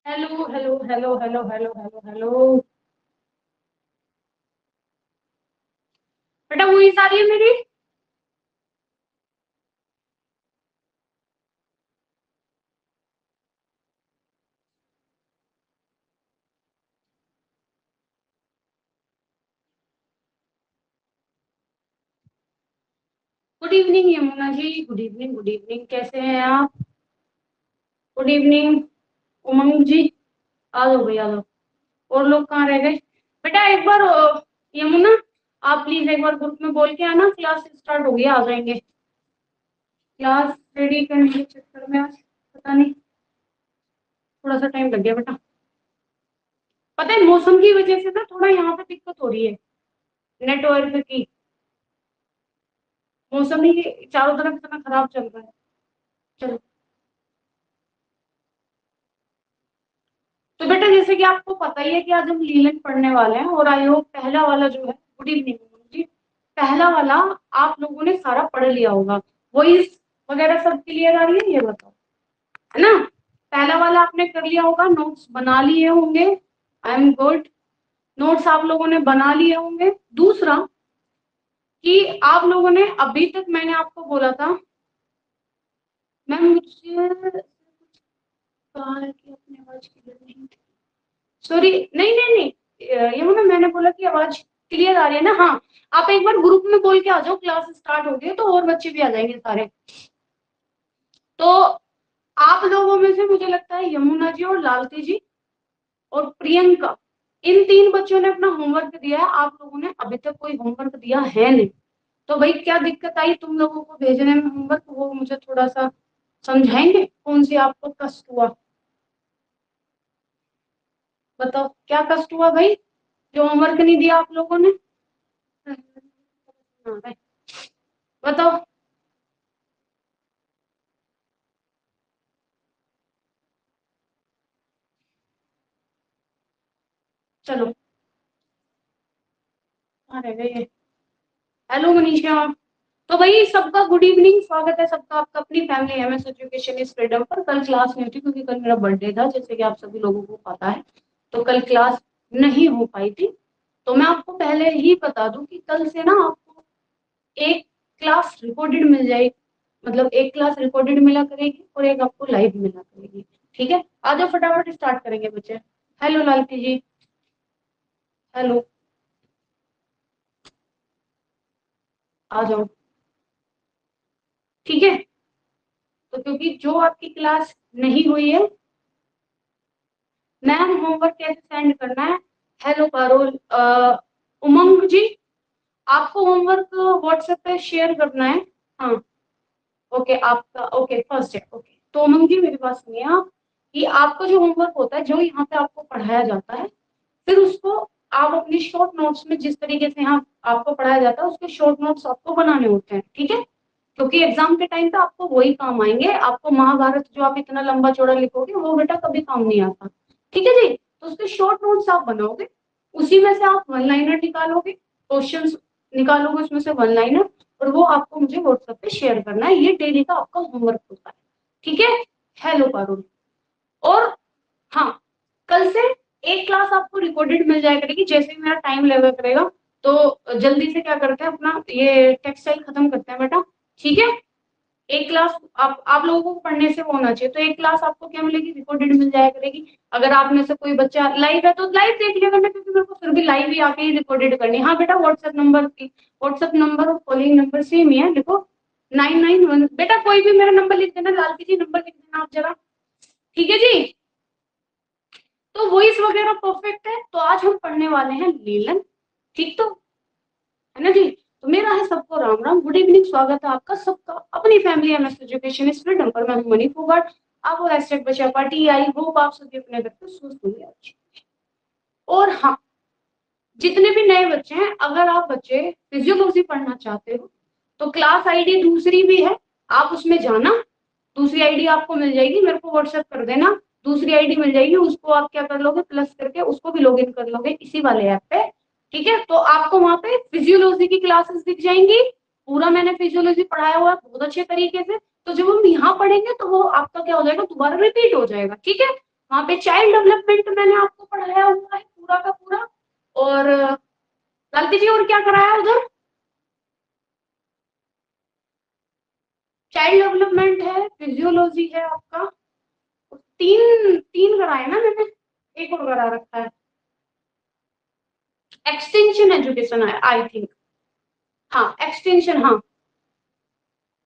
Hello hello hello hello hello hello hello. बेटा voice आ रही है मेरी? Good evening Yamuna ji, good evening good evening, कैसे हैं आप? गुड इवनिंग उमंग जी। आ जाओ भैया, आ जाओ। और लोग कहाँ रह गए? बेटा एक बार यमुना, आप प्लीज एक बार ग्रुप में बोल के आना, क्लास स्टार्ट हो गई, आ जाएंगे। क्लास रेडी करने के चक्कर में आज पता नहीं थोड़ा सा टाइम लग गया बेटा। पता है मौसम की वजह से ना थोड़ा यहाँ पे दिक्कत हो रही है, नेटवर्क की। मौसम ही चारों तरफ इतना खराब चल रहा है। चलो, तो बेटा जैसे कि आपको पता ही है कि आज हम लीलन पढ़ने वाले हैं, और आई होप पहला वाला जो है, गुड इवनिंग जी, पहला वाला आप लोगों ने सारा पढ़ लिया होगा। वॉइस वगैरह सब क्लियर आ रही है, ये बताओ, है ना? पहला वाला आपने कर लिया होगा, नोट्स बना लिए होंगे। I am good. नोट्स आप लोगों ने बना लिए होंगे। दूसरा कि आप लोगों ने अभी तक, मैंने आपको बोला था, मैम मुझे कहा है कि अपनी आवाज क्लियर नहीं, सॉरी, नहीं नहीं नहीं, ये मतलब मैंने बोला कि आवाज क्लियर आ रही है ना? हाँ। आप एक बार ग्रुप में बोल के आ जाओ, क्लास स्टार्ट हो गई है, तो और बच्चे भी आ जाएंगे सारे। तो आप लोगों में से मुझे लगता है यमुना जी और लालती जी और प्रियंका, इन तीन बच्चों ने अपना होमवर्क दिया है। आप लोगों ने अभी तक कोई होमवर्क दिया है नहीं। तो भाई क्या दिक्कत आई तुम लोगों को भेजने में होमवर्क, वो मुझे थोड़ा सा समझाएंगे, कौन सी आपको कष्ट हुआ? बताओ क्या कष्ट हुआ भाई, जो होमवर्क नहीं दिया आप लोगों ने? हाँ, बताओ। चलो, कहाँ रह गए ये? हेलो मनीषा। तो भाई सबका गुड इवनिंग, स्वागत है सबका आपका अपनी फैमिली एमएस एजुकेशन इस फ्रीडम पर। कल क्लास नहीं थी क्योंकि कल मेरा बर्थडे था, जैसे कि आप सभी लोगों को पता है। तो कल क्लास नहीं हो पाई थी। तो मैं आपको पहले ही बता दूं कि कल से ना आपको एक क्लास रिकॉर्डेड मिल जाएगी, मतलब एक क्लास रिकॉर्डेड मिला करेगी और एक आपको लाइव मिला करेगी। ठीक है, आ जाओ फटाफट स्टार्ट करेंगे बच्चे। हेलो लालती जी। हेलो, आ जाओ। ठीक है, तो क्योंकि जो आपकी क्लास नहीं हुई है, मैम होमवर्क कैसे सेंड करना है? हेलो पारुल, उमंग जी, आपको होमवर्क व्हाट्सएप पे शेयर करना है। हाँ, ओके, आपका ओके फर्स्ट है, ओके। तो उमंग जी मेरी बात सुनिए आप, कि आपका जो होमवर्क होता है, जो यहाँ पे आपको पढ़ाया जाता है, फिर उसको आप अपनी शॉर्ट नोट्स में, जिस तरीके से यहाँ आपको पढ़ाया जाता है, उसके शॉर्ट नोट्स आपको बनाने होते हैं। ठीक है, क्योंकि एग्जाम के टाइम पे आपको वही काम आएंगे। आपको महाभारत जो आप इतना लंबा चौड़ा लिखोगे वो बेटा कभी काम नहीं आता। ठीक है जी, तो उसके शॉर्ट नोट्स आप बनाओगे, उसी में से आप वन लाइनर निकालोगे, क्वेश्चंस निकालोगे उसमें से वन लाइनर, और वो आपको मुझे व्हाट्सएप पे शेयर करना है। ये डेली का आपका होमवर्क होता है। ठीक है, हेलो पारुल। और हाँ, कल से एक क्लास आपको रिकॉर्डेड मिल जाया करेगी, जैसे ही मेरा टाइम लगा करेगा। तो जल्दी से क्या करते हैं, अपना ये टेक्सटाइल खत्म करते हैं बेटा। ठीक है, एक क्लास आप लोगों को पढ़ने से वो होना चाहिए, तो एक क्लास आपको क्या मिलेगी, रिकॉर्डेड मिल जाया करेगी। अगर आप में से कोई बच्चा लाइव है तो लाइव देख लिया करना, क्योंकि मेरे को फिर भी लाइव ही आके ही रिकॉर्डेड करनी है। हाँ बेटा, व्हाट्सएप नंबर और कॉलिंग नंबर सेम ही है, देखो 991। बेटा कोई भी मेरा नंबर लिख देना, लालती जी नंबर लिख देना आप जरा। ठीक है जी, तो वॉइस वगैरह परफेक्ट है। तो आज हम पढ़ने वाले हैं लीलन। ठीक तो है ना जी? तो मेरा है सबको राम राम, गुड इवनिंग, स्वागत है आपका सबका अपनी फैमिली एमएस एजुकेशन इस फ्रीडम पर। मैं हूं मनी फोगाट, आप वो हैशटैग बचा पार्टी। आई होप आप सभी अपने घर पे स्वस्थ होंगे, अच्छे। और हाँ, जितने भी नए बच्चे हैं, अगर आप बच्चे फिजियोलॉजी पढ़ना चाहते हो, तो क्लास आईडी दूसरी भी है, आप उसमें जाना। दूसरी आईडी आपको मिल जाएगी, मेरे को व्हाट्सएप कर देना। दूसरी आईडी मिल जाएगी, उसको आप क्या कर लोगे, प्लस करके उसको भी लॉग इन कर लोगे इसी वाले ऐप पे। ठीक है, तो आपको वहां पे फिजियोलॉजी की क्लासेस दिख जाएंगी। पूरा मैंने फिजियोलॉजी पढ़ाया हुआ है बहुत अच्छे तरीके से। तो जब हम यहाँ पढ़ेंगे तो वो आपका क्या हो जाएगा, दोबारा रिपीट हो जाएगा। ठीक है, वहां पे चाइल्ड डेवलपमेंट मैंने आपको पढ़ाया हुआ है पूरा का पूरा। और लालती जी और क्या कराया उधर? चाइल्ड डेवलपमेंट है, फिजियोलॉजी है आपका, तीन तीन कराए ना मैंने, एक और करा रखा है, एक्सटेंशन एजुकेशन है आई थिंक। हाँ एक्सटेंशन, हाँ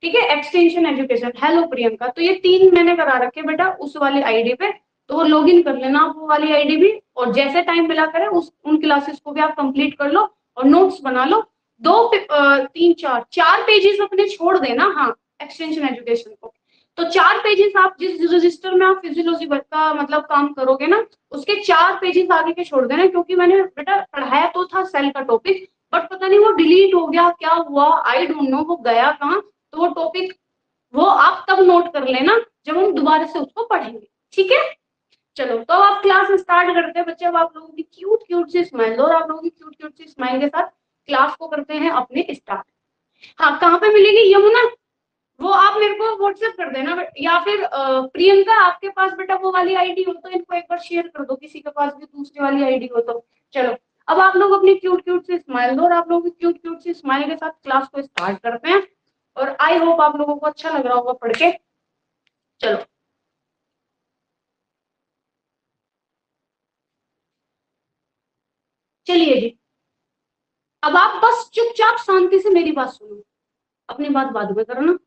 ठीक है, एक्सटेंशन एजुकेशन। हेलो प्रियंका, तो ये तीन मैंने करा रखे बेटा उस वाली आईडी पे, तो वो लॉग इन कर लेना आप वो वाली आईडी भी, और जैसे टाइम मिला करे उस उन क्लासेस को भी आप कंप्लीट कर लो और नोट्स बना लो। तीन चार चार पेजेस अपने छोड़ देना, हाँ एक्सटेंशन एजुकेशन को। तो चार पेजेस आप जिस रजिस्टर में आप फिजियोलॉजी का मतलब काम करोगे ना, उसके चार पेजेस आगे के छोड़ देना, क्योंकि मैंने बेटा पढ़ाया तो था सेल का टॉपिक, बट पता नहीं वो डिलीट हो गया, क्या हुआ आई डोंट नो, वो गया कहाँ। तो वो टॉपिक वो आप तब नोट कर लेना जब हम दोबारा से उसको पढ़ेंगे, ठीक है। चलो तो अब आप क्लास स्टार्ट करते हैं बच्चे। अब आप लोगों की क्यूट क्यूट सी स्माइल, और आप लोगों की क्यूट क्यूट सी स्माइल के साथ क्लास को करते हैं अपने स्टार्ट। हाँ कहाँ पे मिलेगी यमुना? वो आप मेरे को व्हाट्सएप कर देना, या फिर प्रियंका आपके पास बेटा वो वाली आईडी हो तो इनको एक बार शेयर कर दो, किसी के पास भी दूसरी वाली आईडी हो तो। चलो अब आप लोग अपनी क्यूट क्यूट सी स्माइल दो, और आप लोगों की क्यूट क्यूट सी स्माइल के साथ क्लास को स्टार्ट करते हैं। और आई होप आप लोगों को अच्छा लग रहा होगा पढ़ के। चलो चलिए जी, अब आप बस चुपचाप शांति से मेरी बात सुनो, अपनी बात बाद में करना,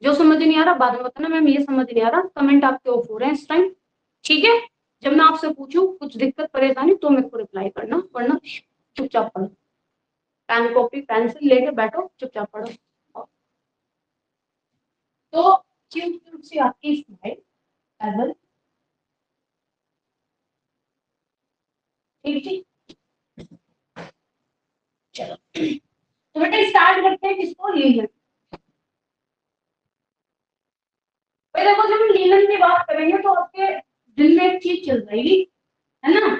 जो समझ नहीं आ रहा बाद में बताना मैम ये समझ नहीं आ रहा, कमेंट आपके ऑफ हो रहे हैं इस टाइम, ठीक है। जब मैं आपसे पूछूं कुछ दिक्कत परेशानी तो मेरे को रिप्लाई करना, वरना चुपचाप पढ़ो, पेन कॉपी पेंसिल लेके बैठो चुपचाप पढ़ो। तो क्यूट क्यूट सी आपकी स्माइल, एबल, ठीक ठीक। चलो तो बेटा स्टार्ट करते हैं, किसको? लीलन। भाई देखो जब हम लीलन की बात करेंगे तो आपके दिल में एक चीज चल जाएगी, है ना,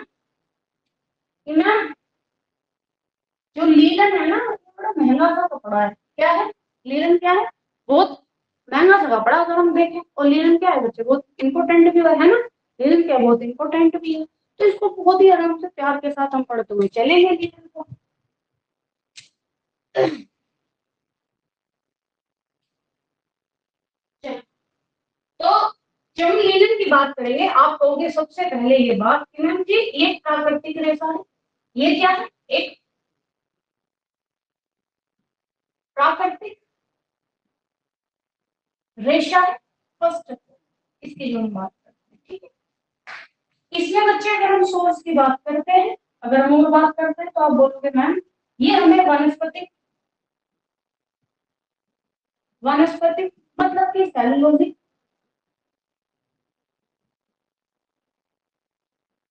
कि ना जो लीलन है ना वो बड़ा महंगा सा कपड़ा है। क्या है? लीलन क्या है? बहुत महंगा सा कपड़ा अगर हम देखें। और लीलन क्या है बच्चे? बहुत इंपॉर्टेंट भी है ना, लीलन क्या बहुत इंपॉर्टेंट भी है। तो इसको बहुत ही आराम से प्यार के साथ हम पढ़ते हुए चलेंगे लीलन को। तो जब हम लीलन की बात करेंगे आप कहोगे सबसे पहले ये बात कि मैम जी ये प्राकृतिक रेखा है। ये क्या है? एक प्राकृतिक रेशा है, फर्स्ट इसकी जो हम बात करते हैं, ठीक है। इसमें बच्चे अगर हम सोर्स की बात करते हैं, अगर हम और बात करते हैं तो आप बोलोगे मैम ये हमें वनस्पतिक, वनस्पतिक मतलब कि सेलुलोजिक,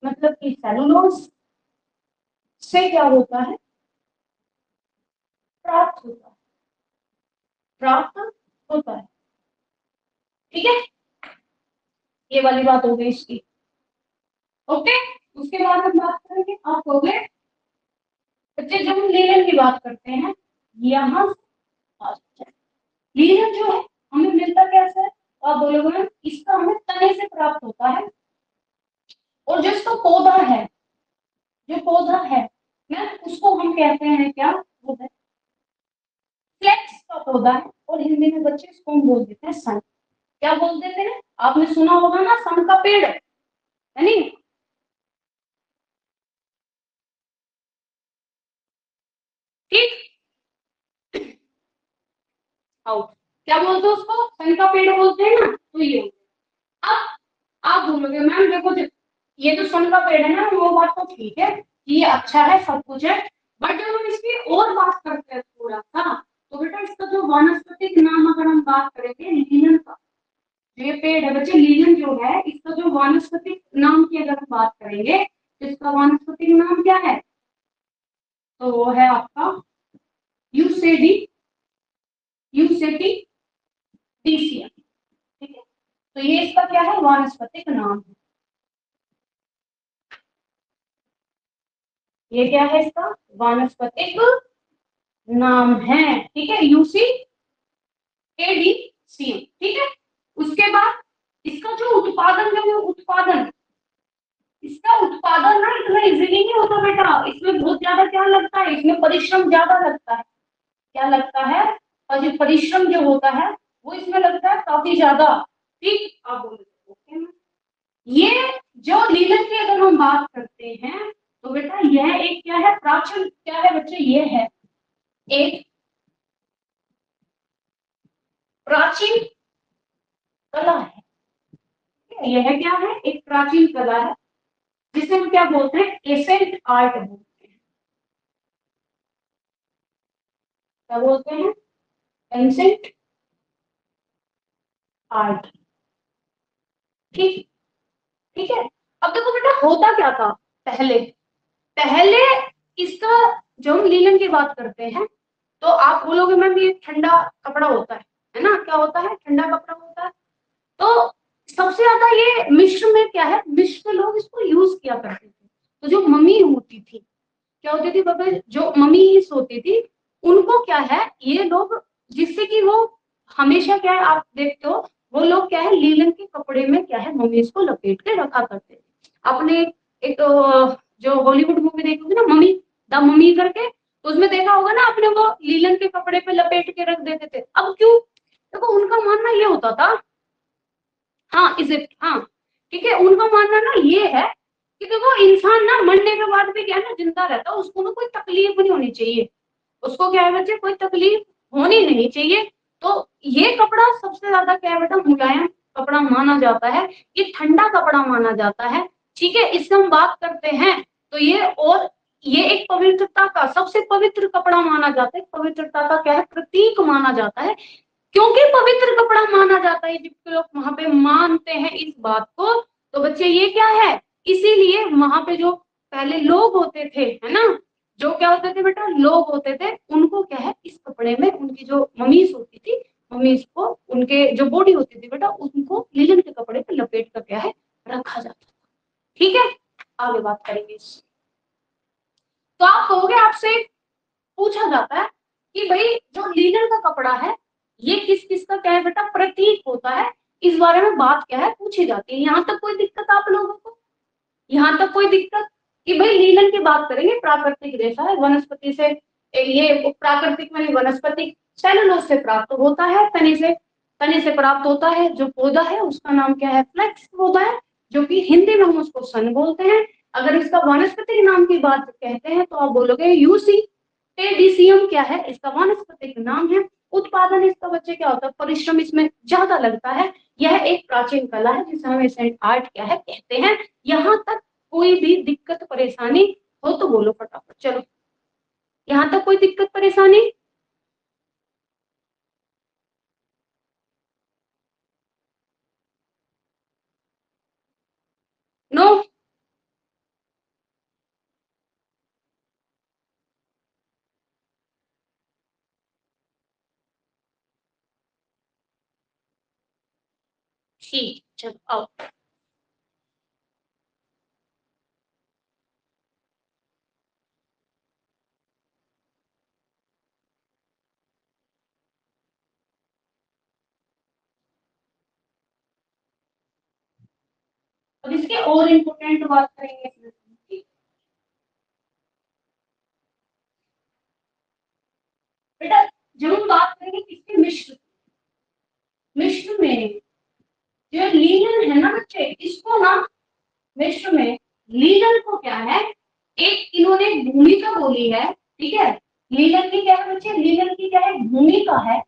मतलब कि सेलुलोज से क्या होता है? प्राप्त होता है, प्राप्त होता है, ठीक है। ये वाली बात हो गई इसकी, ओके। उसके बाद हम बात करेंगे, आप हो गए बच्चे जब हम लीलन की बात करते हैं, यहाँ अच्छा, लीलन जो है हमें मिलता कैसे है? तो आप बोलोगे मैम इसका हमें तने से प्राप्त होता है। और जो इसका पौधा है, जो पौधा है मैम उसको हम कहते हैं क्या? वो है फ्लेक्स का पौधा है, और हिंदी में बच्चे इसको हम बोल देते हैं सन। क्या बोल देते हैं? आपने सुना होगा ना सन का पेड़, है नहीं? ठीक, आउट। क्या बोलते हैं उसको? सन का पेड़ बोलते हैं ना, तो ये। अब आप बोलोगे मैम देखो ये तो सन का पेड़ है ना, वो बात तो ठीक है कि ये अच्छा है सब कुछ है, बट जब हम इसकी और बात करते हैं थोड़ा सा, तो बेटा इसका जो वानस्पतिक नाम अगर हम बात करेंगे लीलन का, जो ये पेड़ है बच्चे लीलन जो है इसका जो वानस्पतिक नाम की अगर हम बात करेंगे तो इसका वानस्पतिक नाम क्या है? तो वो है आपका यूसेडी, यूसेटी डीसियम, ठीक है। तो ये इसका क्या है? वानस्पतिक नाम है। ये क्या है? इसका वानस्पतिक नाम है, ठीक है, यूसी एडीसीएम, ठीक है। उसके बाद इसका जो उत्पादन है वो उत्पादन उत्पादन ना इतना इजीली नहीं होता बेटा, इसमें बहुत ज्यादा क्या लगता है, इसमें परिश्रम ज्यादा लगता है। क्या लगता है, और जो परिश्रम जो होता है वो इसमें लगता है काफी ज्यादा। ठीक, आप बोल रहे हो। ये जो लीलन की अगर हम बात करते हैं तो बेटा यह एक क्या है, प्राचीन क्या है बच्चे, ये है एक प्राचीन कला है। यह क्या है, एक प्राचीन कला है जिसे हम क्या बोलते हैं, एसेंट आर्ट बोलते हैं। क्या बोलते हैं, एंसेंट आर्ट। ठीक, ठीक है। अब देखो बेटा होता क्या था पहले, पहले इसका जो हम लीलन की बात करते हैं तो आप बोलोगे मैम ये ठंडा कपड़ा होता है ना, क्या होता है, ठंडा कपड़ा होता है। तो सबसे ज्यादा ये मिस्र में क्या है, मिस्र में लोग इसको यूज किया करते थे। तो जो मम्मी होती थी, क्या होती थी बाबा, जो मम्मी होती थी उनको क्या है, ये लोग जिससे कि वो हमेशा क्या है, आप देखते हो वो लोग क्या है, लीलन के कपड़े में क्या है, मम्मी इसको लपेट के रखा करते थे। आपने एक जो हॉलीवुड मूवी देखी होगी ना, मम्मी, द मम्मी करके, तो उसमें देखा होगा ना आपने, वो लीलन के कपड़े पे लपेट के रख देते थे। अब क्यों, देखो उनका मानना ये होता था, हाँ इजिप्ट, हाँ ठीक है, उनका मानना ना ये है कि देखो इंसान ना मरने के बाद भी क्या है ना, जिंदा रहता है, उसको ना कोई तकलीफ नहीं होनी चाहिए, उसको क्या है बच्चे, कोई तकलीफ होनी नहीं चाहिए। तो ये कपड़ा सबसे ज्यादा क्या है बेटा, मुलायम कपड़ा माना जाता है, ये ठंडा कपड़ा माना जाता है। ठीक है, इससे हम बात करते हैं तो ये, और ये एक पवित्रता का सबसे पवित्र कपड़ा माना जाता है, पवित्रता का क्या है, प्रतीक माना जाता है। क्योंकि पवित्र कपड़ा माना जाता है, इजिप्ट के लोग वहां पे मानते हैं इस बात को। तो बच्चे ये क्या है, इसीलिए वहां पे जो पहले लोग होते थे, है ना, जो क्या होते थे बेटा, लोग होते थे, उनको क्या है, इस कपड़े में उनकी जो मम्मीज होती थी, मम्मीज को उनके जो बॉडी होती थी बेटा, उनको लिनन के कपड़े पे लपेट कर क्या है, रखा जाता था। ठीक है, आगे बात करेंगे। तो आप कहोगे, आपसे पूछा जाता है कि भाई जो लीनन का कपड़ा है ये किस किस का क्या है बेटा, प्रतीक होता है, इस बारे में बात क्या है, पूछी जाती है। यहाँ तक कोई दिक्कत आप लोगों को, यहाँ तक कोई दिक्कत, कि भाई लीलन की बात करेंगे, प्राकृतिक रेशा है, वनस्पति से, ये प्राकृतिक में वनस्पतिक सेलुलोज से प्राप्त होता है, तने से प्राप्त होता है। जो पौधा है उसका नाम क्या है, फ्लेक्स पौधा है, जो कि हिंदी में हम उसको सन बोलते हैं। अगर इसका वनस्पतिक नाम की बात कहते हैं तो आप बोलोगे यूसी टेडिसियम, क्या है इसका वानस्पतिक नाम है। उत्पादन इसका बच्चे क्या होता है, परिश्रम इसमें ज्यादा लगता है। यह एक प्राचीन कला है जिसे हम एसेंट आर्ट क्या है कहते हैं। यहाँ तक कोई भी दिक्कत परेशानी हो तो बोलो फटाफट, चलो यहाँ तक कोई दिक्कत परेशानी, नो, ठीक, चलो आओ। अब इसके और इम्पोर्टेंट बात करेंगे बेटा। जब हम बात करेंगे किसके, मिश्र, मिश्र में जो लीलन है ना बच्चे, इसको ना मिश्र में लीलन को क्या है, एक इन्होंने भूमिका बोली है। ठीक है, लीलन की क्या है बच्चे, लीलन की क्या है, भूमिका है,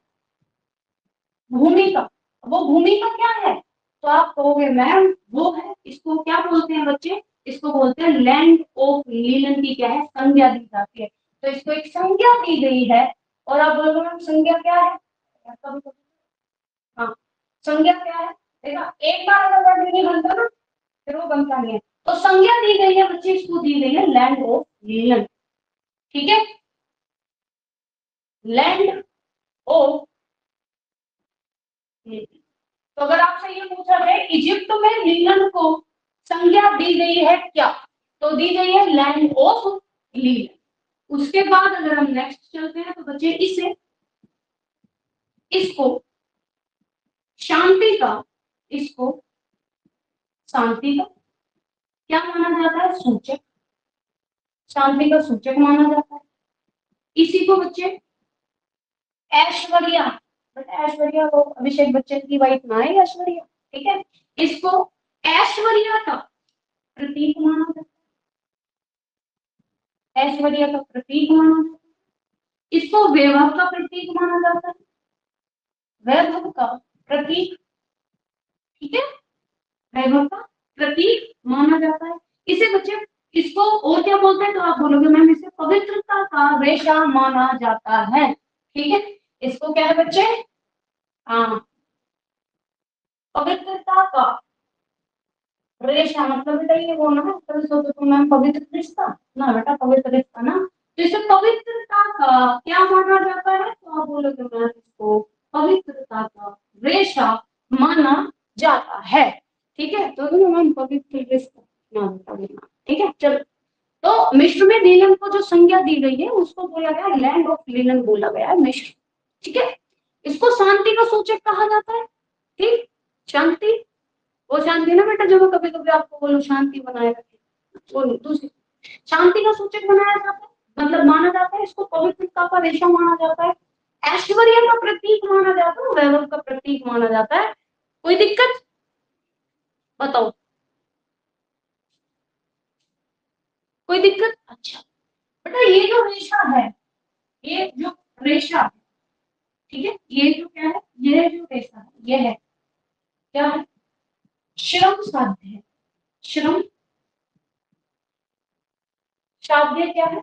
भूमिका। वो भूमिका क्या है, तो आप कहोगे मैम वो है, इसको क्या बोलते हैं बच्चे, इसको बोलते हैं लैंड ऑफ लीलन की क्या है, संज्ञा दी जाती है। तो इसको एक संज्ञा दी गई है। और आप बोलोगे मैम संज्ञा क्या है, हाँ संज्ञा क्या है, देखा एक बार अगर वर्ड नहीं बनता ना फिर वो बनता नहीं है। तो संज्ञा दी गई है बच्चे, इसको दी गई है लैंड ऑफ लीलन। ठीक है, लैंड ऑफ, तो अगर आपसे ये पूछा जाए इजिप्ट में लीलन को संज्ञा दी गई है क्या, तो दी गई है लैंड ऑफ लीलन। उसके बाद अगर हम नेक्स्ट चलते हैं तो बच्चे इसे, इसको शांति का, इसको शांति का क्या माना जाता है? सूचक, शांति का सूचक माना जाता है। इसी को बच्चे ऐश्वर्या, बट ऐश्वर्या वो अभिषेक बच्चन की वाइफ ना है ऐश्वर्या, ठीक है। इसको ऐश्वर्या का प्रतीक माना जाता है, ऐश्वर्या का प्रतीक माना जाता है। इसको वैभव का प्रतीक माना जाता है, वैभव का प्रतीक, ठीक है, वैभव का प्रतीक माना जाता है। इसे बच्चे इसको और क्या बोलते हैं? तो आप बोलोगे मैम इसे पवित्रता का रेशा माना जाता है, ठीक है। इसको क्या है बच्चे? हाँ, पवित्रता का रेशा मतलब बेटा ये वो ना, कभी सोचो तो मैम पवित्र रिश्ता ना, बेटा पवित्र रिश्ता ना, तो इसे पवित्रता का क्या माना जाता है? तो आप बोलोगे मैम इसको पवित्रता का रेशा माना जाता है, ठीक है। तो मैम पवित्र रिश्ता ना बेटा बोलना, ठीक है। चलो, तो मिश्र में लीलन को जो संज्ञा दी गई है उसको बोला गया लैंड ऑफ लीलन बोला गया है मिश्र, ठीक है। इसको शांति का सूचक कहा जाता है, ठीक, शांति, वो शांति ना बेटा जो मैं कभी कभी आपको बोलूं शांति बनाए रखे, वो दूसरी शांति का सूचक बनाया जाता है, मतलब माना जाता है। इसको पवित्रता का रेशा माना जाता है, ऐश्वर्य का प्रतीक माना जाता है, वैभव का प्रतीक माना जाता है। कोई दिक्कत बताओ? कोई दिक्कत? अच्छा बेटा ये जो रेशा है, ये जो रेशा है, ठीक है, ये जो क्या है, ये जो रेशा है ये है क्या है? श्रम साध्य है, श्रम साध्य क्या है?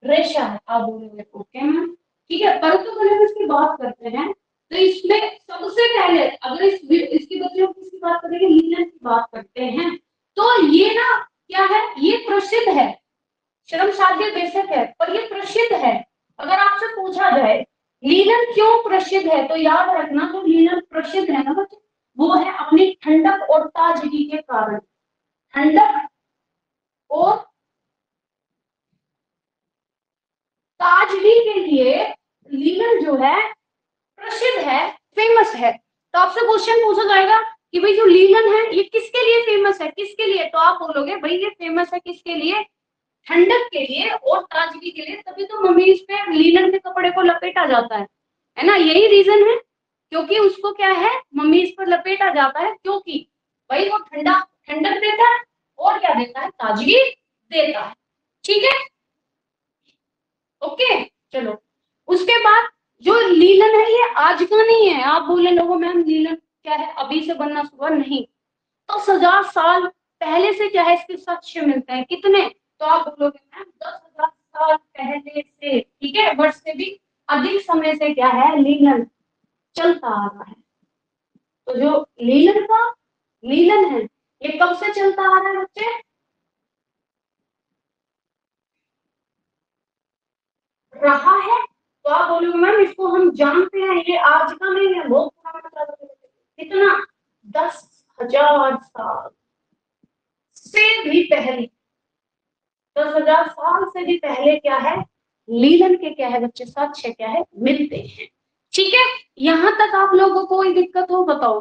रेशा है। आप बोलोगे ओके मैम, ठीक है। परंतु अगर हम इसकी बात करते हैं तो इसमें सबसे पहले अगर इसकी बच्चों की इसकी बात करेंगे, लीलन की बात करते हैं, तो ये ना क्या है, ये प्रसिद्ध है, श्रम साध्य बेशक है पर ये प्रसिद्ध है। अगर आपसे पूछा जाए लीलन क्यों प्रसिद्ध है, तो याद रखना जो लीलन प्रसिद्ध है ना बच्चे, वो है अपनी ठंडक और ताजगी के कारण, ठंडक और ताजगी के लिए लीलन जो है प्रसिद्ध है, फेमस है। तो आपसे क्वेश्चन पूछा जाएगा कि भाई जो लीलन है ये किसके लिए फेमस है, किसके लिए? तो आप बोलोगे भाई ये फेमस है किसके लिए? ठंडक के लिए और ताजगी के लिए, तभी तो मम्मी इस पे लीलन के कपड़े को लपेटा जाता है ना, यही रीजन है। क्योंकि उसको क्या है, मम्मी इस पर लपेटा जाता है, क्योंकि भाई वो ठंडा ठंडक देता है और क्या देता है, ताजगी देता है, ठीक है। ओके, चलो, उसके बाद जो लीलन है ये आज का नहीं है। आप बोले लोगों मैम लीलन क्या है अभी से बनना शुरू, नहीं, 10,000 साल पहले से क्या है इसके साक्ष्य मिलते हैं, कितने? तो आप बोलोगे मैम 10,000 साल पहले से, ठीक है, वर्ष से भी अधिक समय से क्या है लीलन चलता आ रहा है। तो जो लीलन है ये कब से चलता आ रहा है बच्चे? रहा है। तो आप बोलोगे मैम इसको हम जानते हैं, ये आज का नहीं है, बहुत पुराना चल रहा है। कितना? 10,000 साल से भी पहले, 10,000 साल से भी पहले क्या है, लीलन के क्या है बच्चे, साक्ष्य क्या है मिलते हैं, ठीक है। यहां तक आप लोगों को कोई दिक्कत हो बताओ?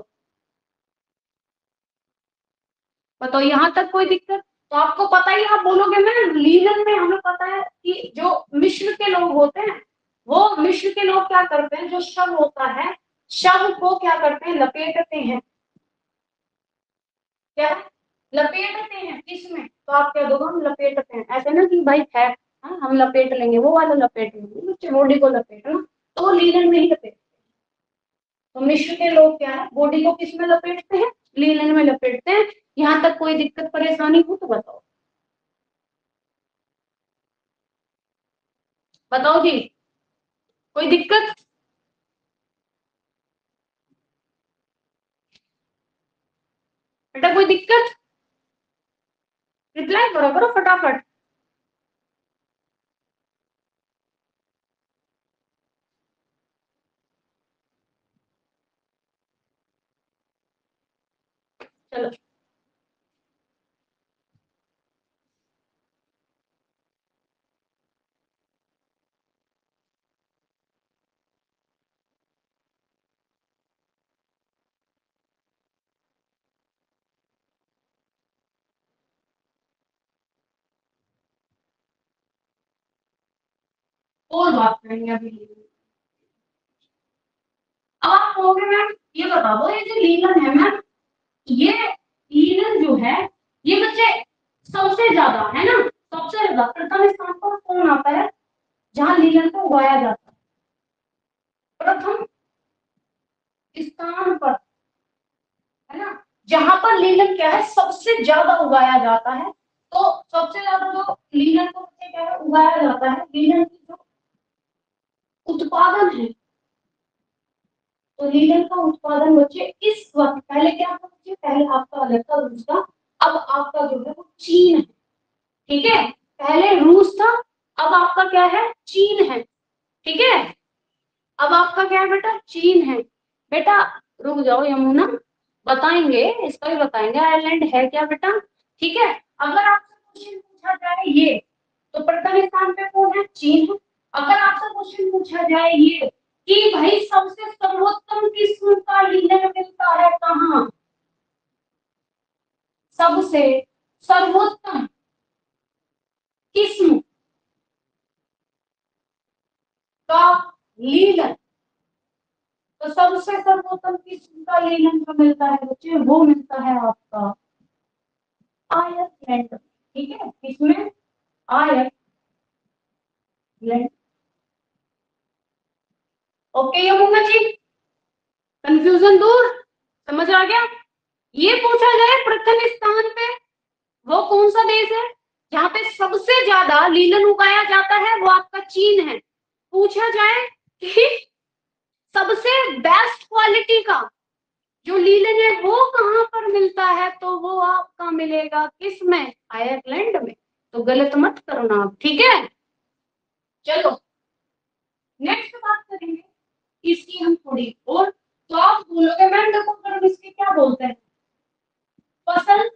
बताओ यहां तक कोई दिक्कत? तो आपको पता ही, आप बोलोगे मैम लीलन में हमें पता है कि जो मिश्र के लोग होते हैं, वो मिश्र के लोग क्या करते हैं, जो शव होता है, शव को क्या करते हैं, लपेटते हैं, क्या लपेटते हैं किसमें? तो आप क्या दोगे, हम लपेटते हैं, ऐसे ना कि भाई फैट, हाँ हम लपेट लेंगे, वो वाला लपेट लेंगे, बच्चे बॉडी को लपेटना, तो वो लीलन में ही लपेट। तो मिश्र के लोग क्या है, बॉडी को किस में लपेटते हैं, लीलन में लपेटते हैं। यहाँ तक कोई दिक्कत परेशानी हो तो बताओ, बताओ जी, कोई दिक्कत? बेटा कोई दिक्कत? रिप्लाई करो करो फटाफट। चलो, और बात करेंगे अभी। अब आप कहोगे मैम ये बता दो, ये जो लीलन है मैम, ये लीलन जो है ये बच्चे सबसे ज्यादा है ना, सबसे ज्यादा प्रथम स्थान पर कौन आता है जहां लीलन को उगाया जाता है? प्रथम स्थान पर है ना, जहां पर लीलन क्या है सबसे ज्यादा उगाया जाता है। तो सबसे ज्यादा जो लीलन को बच्चे क्या है उगाया जाता है, लीलन की जो उत्पादन है, तो लीलन का उत्पादन बच्चे इस वक्त, पहले क्या था बच्चे, पहले आपका अलग था रूस था, अब आपका जो है वो चीन है। ठीक है, पहले रूस था, अब आपका क्या है चीन है। ठीक है, अब आपका क्या है बेटा चीन है। बेटा रुक जाओ यमुना, बताएंगे इसका भी बताएंगे, आयरलैंड है क्या बेटा। ठीक है, अगर आपसे क्वेश्चन पूछा जाए ये, तो प्रथम स्थान पे कौन है चीन है। अगर आपसे क्वेश्चन पूछा जाए ये कि भाई सबसे सर्वोत्तम किस्म का लीलन मिलता है कहाँ, सबसे सर्वोत्तम किस्म का लीलन, तो सबसे सर्वोत्तम किस्म का लीलन जो मिलता है बच्चे वो मिलता है आपका आयरलैंड। ठीक है, किसमें, Ireland. Okay Yamuna ji, confusion दूर, समझ आ गया। ये पूछा जाए प्रथम स्थान पे वो कौन सा देश है जहां पे सबसे ज्यादा लीलन उगाया जाता है, वो आपका चीन है। पूछा जाए कि सबसे बेस्ट क्वालिटी का जो लीलन है वो कहाँ पर मिलता है, तो वो आपका मिलेगा किसमें, आयरलैंड में। तो गलत मत करना आप, ठीक है। चलो नेक्स्ट बात करेंगे इसकी हम थोड़ी और, तो आप बोलोगे मैम देखो अगर हम इसके क्या बोलते हैं, फसल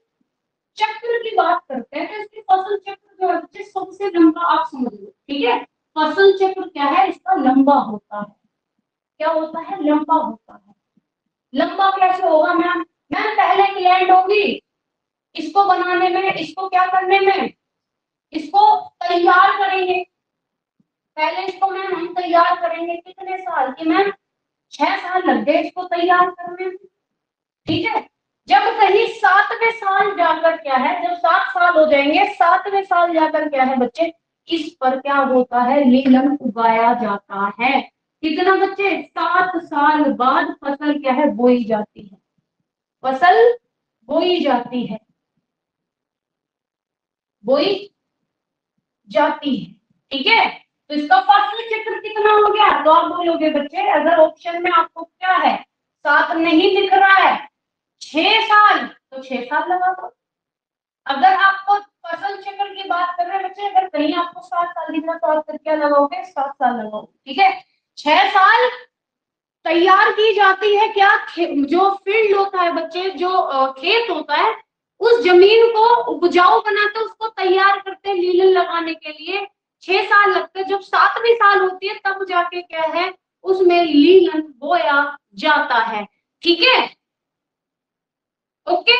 चक्र की बात करते हैं, तो इसकी फसल चक्र जो है बच्चे सबसे लंबा, आप समझ लो ठीक है। फसल चक्र क्या है इसका, लंबा होता है। क्या होता है, लंबा होता है। लंबा कैसे होगा मैम, मैम पहले लैंड होगी, इसको बनाने में, इसको क्या करने में, इसको तैयार करेंगे। पहले इसको मैम हम तैयार करेंगे कितने साल की मैम, 6 साल लग गए इसको तैयार करने में। ठीक है, जब कहीं 7वें साल जाकर क्या है, जब 7 साल हो जाएंगे, 7वें साल जाकर क्या है बच्चे, इस पर क्या होता है, लीलन उगाया जाता है। कितना बच्चे, 7 साल बाद फसल क्या है बोई जाती है, फसल बोई जाती है, बोई जाती है। ठीक है, तो इसका फसल चक्र कितना हो गया, तो आप बोलोगे बच्चे अगर ऑप्शन में आपको क्या है 7 नहीं दिख रहा है, 6 साल, तो 6 साल लगा दो। अगर आपको फसल चक्र की बात कर रहे हैं बच्चे, अगर कहीं आपको 7 साल दिख रहा तो आप फिर क्या लगाओगे, 7 साल लगाओगे। ठीक है, 6 साल तैयार की जाती है क्या, जो फील्ड होता है बच्चे, जो खेत होता है, उस जमीन को उपजाऊ बनाते उसको तैयार करते हैं लीलन लगाने के लिए। 6 साल लगते हैं, जब 7वीं साल होती है तब जाके क्या है उसमें लीलन बोया जाता है। ठीक है, ओके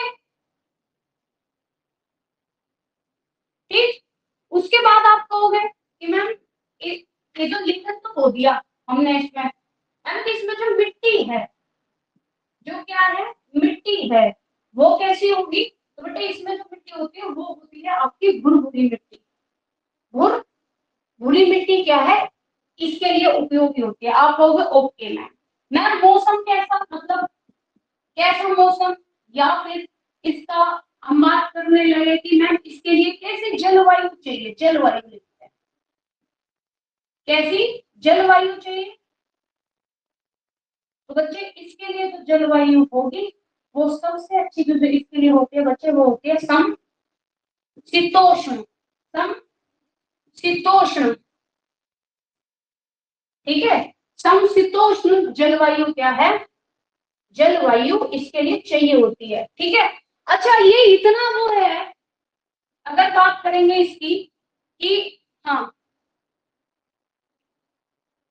ठीक। उसके बाद आप कहोगे कि मैम ये जो लीलन तो हो दिया हमने इसमें, मैम इसमें जो मिट्टी है, जो क्या है मिट्टी है, वो कैसी होगी, तो बेटे इसमें जो मिट्टी होती है वो होती है आपकी भुरभुरी मिट्टी। भुर भूरी मिट्टी क्या है इसके लिए उपयोगी होती है। आप कहोगे ओके मैम, मैम मौसम कैसा, मतलब कैसा मौसम, या फिर इसका हम बात करने लगे कि मैम इसके लिए कैसी जलवायु चाहिए, जलवायु लिखते हैं, कैसी जलवायु चाहिए, तो बच्चे इसके लिए जो जलवायु होगी वो सबसे अच्छी जो इसके लिए होती है बच्चे, वो होती है समशीतोष्ण, समशीतोष्ण। ठीक है, समशीतोष्ण जलवायु क्या है, जलवायु इसके लिए चाहिए होती है। ठीक है, अच्छा ये इतना वो है, अगर बात करेंगे इसकी कि हाँ,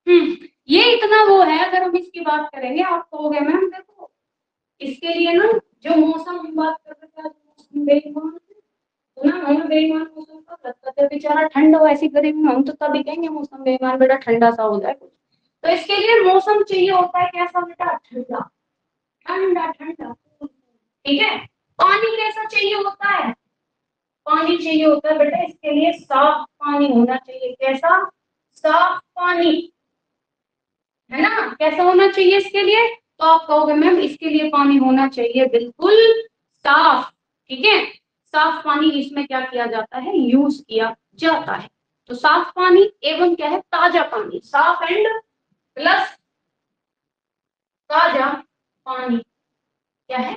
ये इतना वो है, अगर हम इसकी बात करेंगे आप कहोगे मैम देखो इसके लिए ना जो मौसम हम बात कर रहे थे, मौसम ना हमें बेईमान मौसम का लगता है बेचारा ठंड हो, ऐसी गर्मी में हम तो तभी कहेंगे मौसम बेईमान, बेटा ठंडा सा हो जाए कुछ। तो इसके लिए मौसम चाहिए होता है कैसा बेटा, ठंडा ठंडा ठंडा, ठीक है। पानी कैसा चाहिए होता है, पानी चाहिए होता है बेटा इसके लिए साफ पानी होना चाहिए, कैसा, साफ पानी, है ना, कैसा होना चाहिए इसके लिए। तो आप कहोगे मैम इसके लिए पानी होना चाहिए बिल्कुल साफ, ठीक है। साफ पानी इसमें क्या किया जाता है, यूज किया जाता है। तो साफ पानी एवं क्या है, ताजा पानी, साफ एंड प्लस ताजा पानी क्या है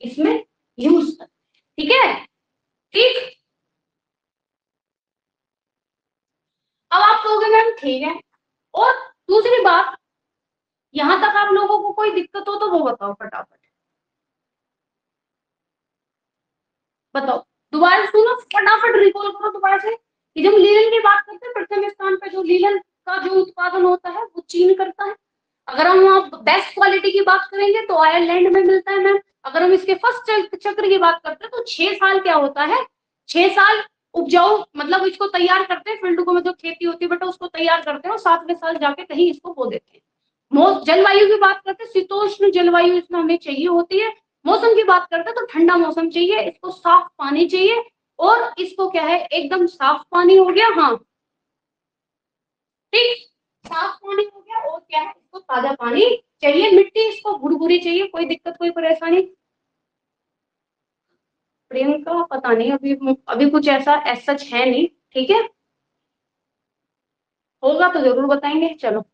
इसमें यूज कर, ठीक है, ठीक। अब आप कहोगे मैम ठीक है, और दूसरी बात, यहां तक आप लोगों को कोई दिक्कत हो तो वो बताओ फटाफट, बताओ, दोबारा सुनो, फटाफट रिकॉल करो दोबारा से कि जब लीलन की बात करते हैं प्रथम स्थान पे जो लीलन का जो उत्पादन होता है वो चीन करता है। अगर हम वहाँ बेस्ट क्वालिटी की बात करेंगे तो आयरलैंड में मिलता है मैम। अगर हम इसके फर्स्ट चक्र की बात करते हैं तो 6 साल क्या होता है, 6 साल उपजाऊ, मतलब इसको तैयार करते हैं फील्ड को, मतलब खेती होती है बेटा उसको तैयार करते हैं और 7वें साल जाके कहीं इसको बो देते हैं। जलवायु की बात करते हैं शीतोष्ण जलवायु इसमें हमें चाहिए होती है। मौसम की बात करते हैं तो ठंडा मौसम चाहिए, इसको साफ पानी चाहिए, और इसको क्या है एकदम साफ पानी हो गया, हाँ ठीक, साफ पानी हो गया, और क्या है इसको ताजा पानी चाहिए, मिट्टी इसको भुरभुरी चाहिए, कोई दिक्कत कोई परेशानी। प्रियंका पता नहीं, अभी अभी कुछ ऐसा सच है नहीं, ठीक है, होगा तो जरूर बताएंगे, चलो।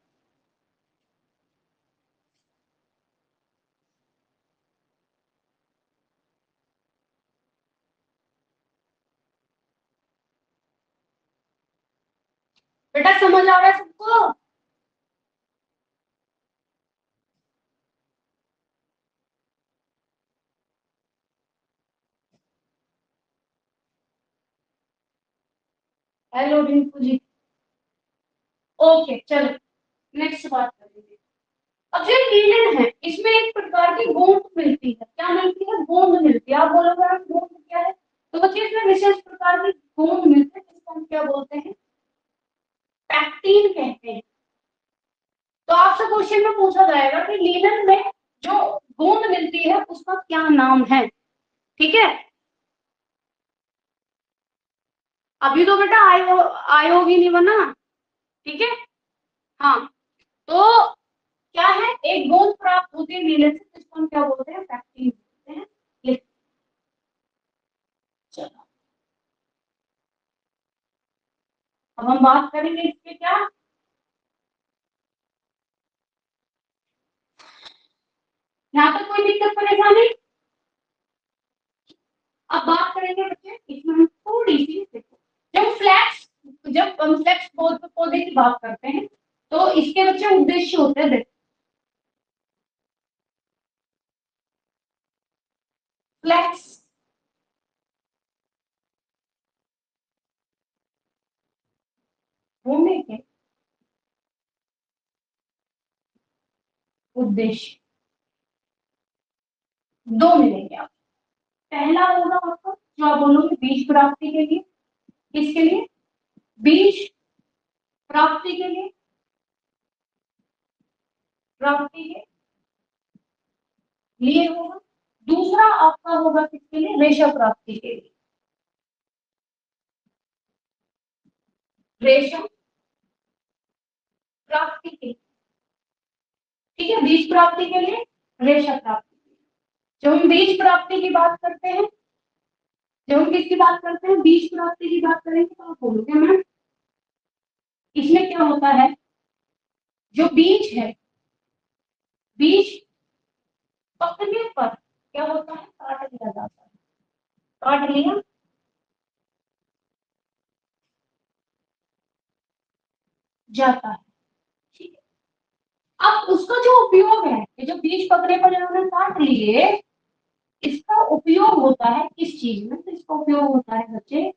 बेटा समझ आ रहा है सबको, हेलो रिंकू जी, ओके चलो नेक्स्ट बात करेंगे। अब जो लीलन है इसमें एक प्रकार की गोंद मिलती है, क्या मिलती है, गोंद मिलती है। आप बोलोगे मैम गोंद क्या है, तो बच्चे इसमें विशेष प्रकार की गोंद मिलती है जिसको हम क्या बोलते हैं, पैक्टीन कहते हैं। तो आपसे क्वेश्चन में पूछा जाएगा कि लीलन में जो गोंद मिलती है उसका क्या नाम है, ठीक है। अभी तो बेटा आयोग ही नहीं बना, ठीक है, हाँ। तो क्या है, एक गोंद प्राप्त होती है लीलन से जिसको हम क्या बोलते हैं, पैक्टीन बोलते हैं। चलो अब हम बात करेंगे इसके क्या, यहाँ तक कोई दिक्कत परेशानी। अब बात करेंगे बच्चे इसमें हम थोड़ी सी देखो, जब हम फ्लैक्स पौधे की बात करते हैं तो इसके बच्चे उद्देश्य होते हैं, फ्लैक्स होने के उद्देश्य दो मिलेंगे आप। पहला होगा आपका जो आप बोलोगे बीज प्राप्ति के लिए, किसके लिए, बीज प्राप्ति के लिए, प्राप्ति के लिए होगा। दूसरा आपका होगा किसके लिए, रेशा प्राप्ति के लिए, रेशम प्राप्ति के लिए, ठीक है, बीज प्राप्ति के लिए, रेशा प्राप्ति के लिए। जब हम बीज प्राप्ति की बात करते हैं, जब हम किसकी बात करते हैं, बीज प्राप्ति की बात करेंगे तो आप बोलोगे मैम इसमें क्या होता है, जो बीज है, बीज पकने पर क्या होता है, काट लिया जाता है, काट लिया जाता है, ठीक है। अब उसका जो उपयोग है, ये जो बीज पकने पर उन्होंने काट लिए, इसका उपयोग होता है किस चीज में, तो इसका उपयोग होता है बच्चे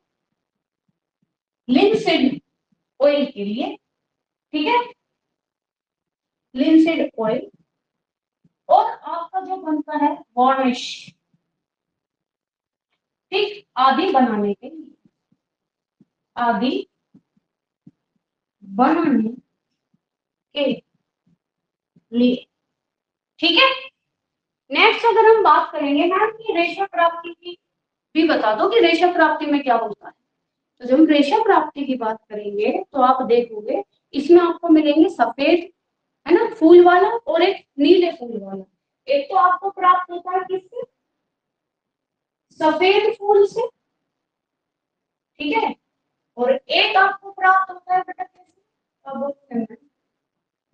लिंसिड ऑयल के लिए, ठीक है, लिंसिड ऑयल, और आपका जो बनता है वार्निश, ठीक, आदि बनाने के लिए, आदि बनाने के लिए। ठीक है, नेक्स्ट अगर हम बात करेंगे मैम कि रेशा प्राप्ति की, भी बता दो कि रेशा प्राप्ति में क्या होता है। तो जब हम रेशा प्राप्ति की बात करेंगे तो आप देखोगे इसमें आपको मिलेंगे सफेद, है ना, फूल वाला और एक नीले फूल वाला। एक तो आपको प्राप्त होता है किससे, सफेद फूल से, ठीक है, और एक आपको प्राप्त होता है बेटा कैसे, अब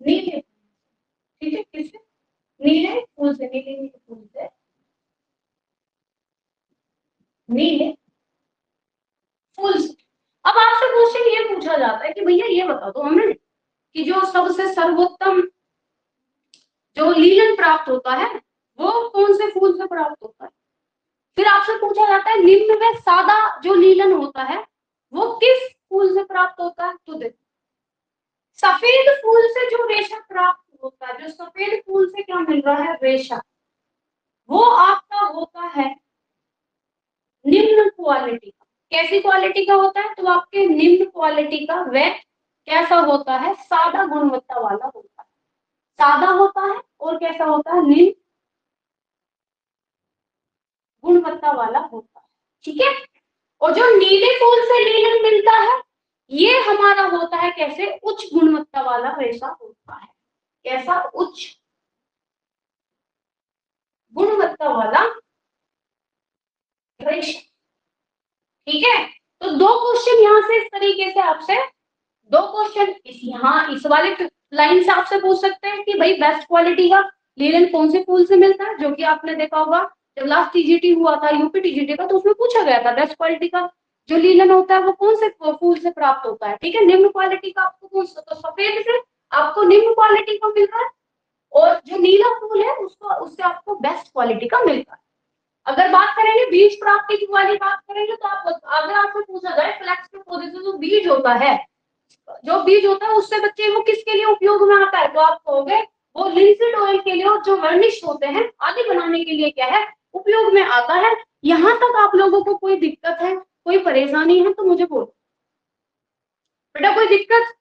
नीले, ठीक है, किससे, नीले फूल से, नीले फूल से, नीले फूल से। अब आपसे क्वेश्चन ये पूछा जाता है कि भैया ये बता दो हमें कि जो सबसे सर्वोत्तम जो लीलन प्राप्त होता है वो कौन से फूल से प्राप्त होता है। फिर आपसे पूछा जाता है निम्न में सादा जो लीलन होता है वो किस फूल से प्राप्त होता है। तो देखो सफेद फूल से जो रेशा प्राप्त होता है, जो सफेद फूल से क्या मिल रहा है रेशा, वो आपका होता है निम्न क्वालिटी का। कैसी क्वालिटी का होता है, तो आपके निम्न क्वालिटी का वह कैसा होता है, सादा गुणवत्ता वाला होता है, सादा होता है और कैसा होता है, निम्न गुणवत्ता वाला होता है। ठीक है, और जो नीले फूल से लीलन मिलता है ये हमारा होता है कैसे, उच्च गुणवत्ता वाला रेशा होता है। कैसा, उच्च गुणवत्ता वाला रेशा। ठीक है, तो दो क्वेश्चन यहाँ से इस तरीके से आपसे, दो क्वेश्चन यहाँ इस वाले लाइन से आपसे पूछ सकते हैं कि भाई बेस्ट क्वालिटी का लीलन कौन से फूल से मिलता है, जो कि आपने देखा होगा जब लास्ट टीजीटी हुआ था, यूपी टीजीटी का, तो उसमें पूछा गया था बेस्ट क्वालिटी का जो लीलन होता है वो कौन से फूल से प्राप्त होता है। ठीक है, निम्न क्वालिटी का आपको कौन सा, तो सफेद से आपको निम्न क्वालिटी का मिल रहा है और जो नीला फूल है उसको, उससे आपको बेस्ट क्वालिटी का मिलता है। अगर बात करेंगे बीज प्राप्ति की वाली बात करेंगे तो आप, अगर आपसे पूछा जाए फ्लैक्स के पौधे से जो बीज होता है, जो बीज होता है उससे बच्चे वो किसके लिए उपयोग में आता है, तो आप कहोगे वो लिंसीड ऑयल के लिए, और जो वर्निश होते हैं आदि बनाने के लिए क्या है, उपयोग में आता है। यहाँ तक आप लोगों को कोई दिक्कत है, कोई परेशानी है तो मुझे बोलो बेटा, कोई दिक्कत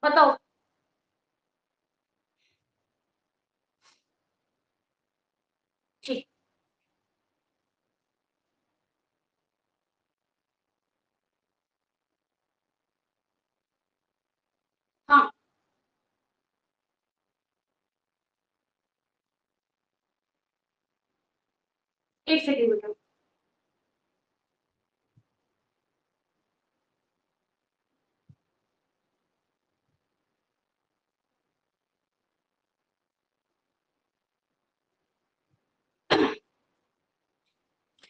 बताओ। ठीक, हाँ, एक सेकेंड बेटा,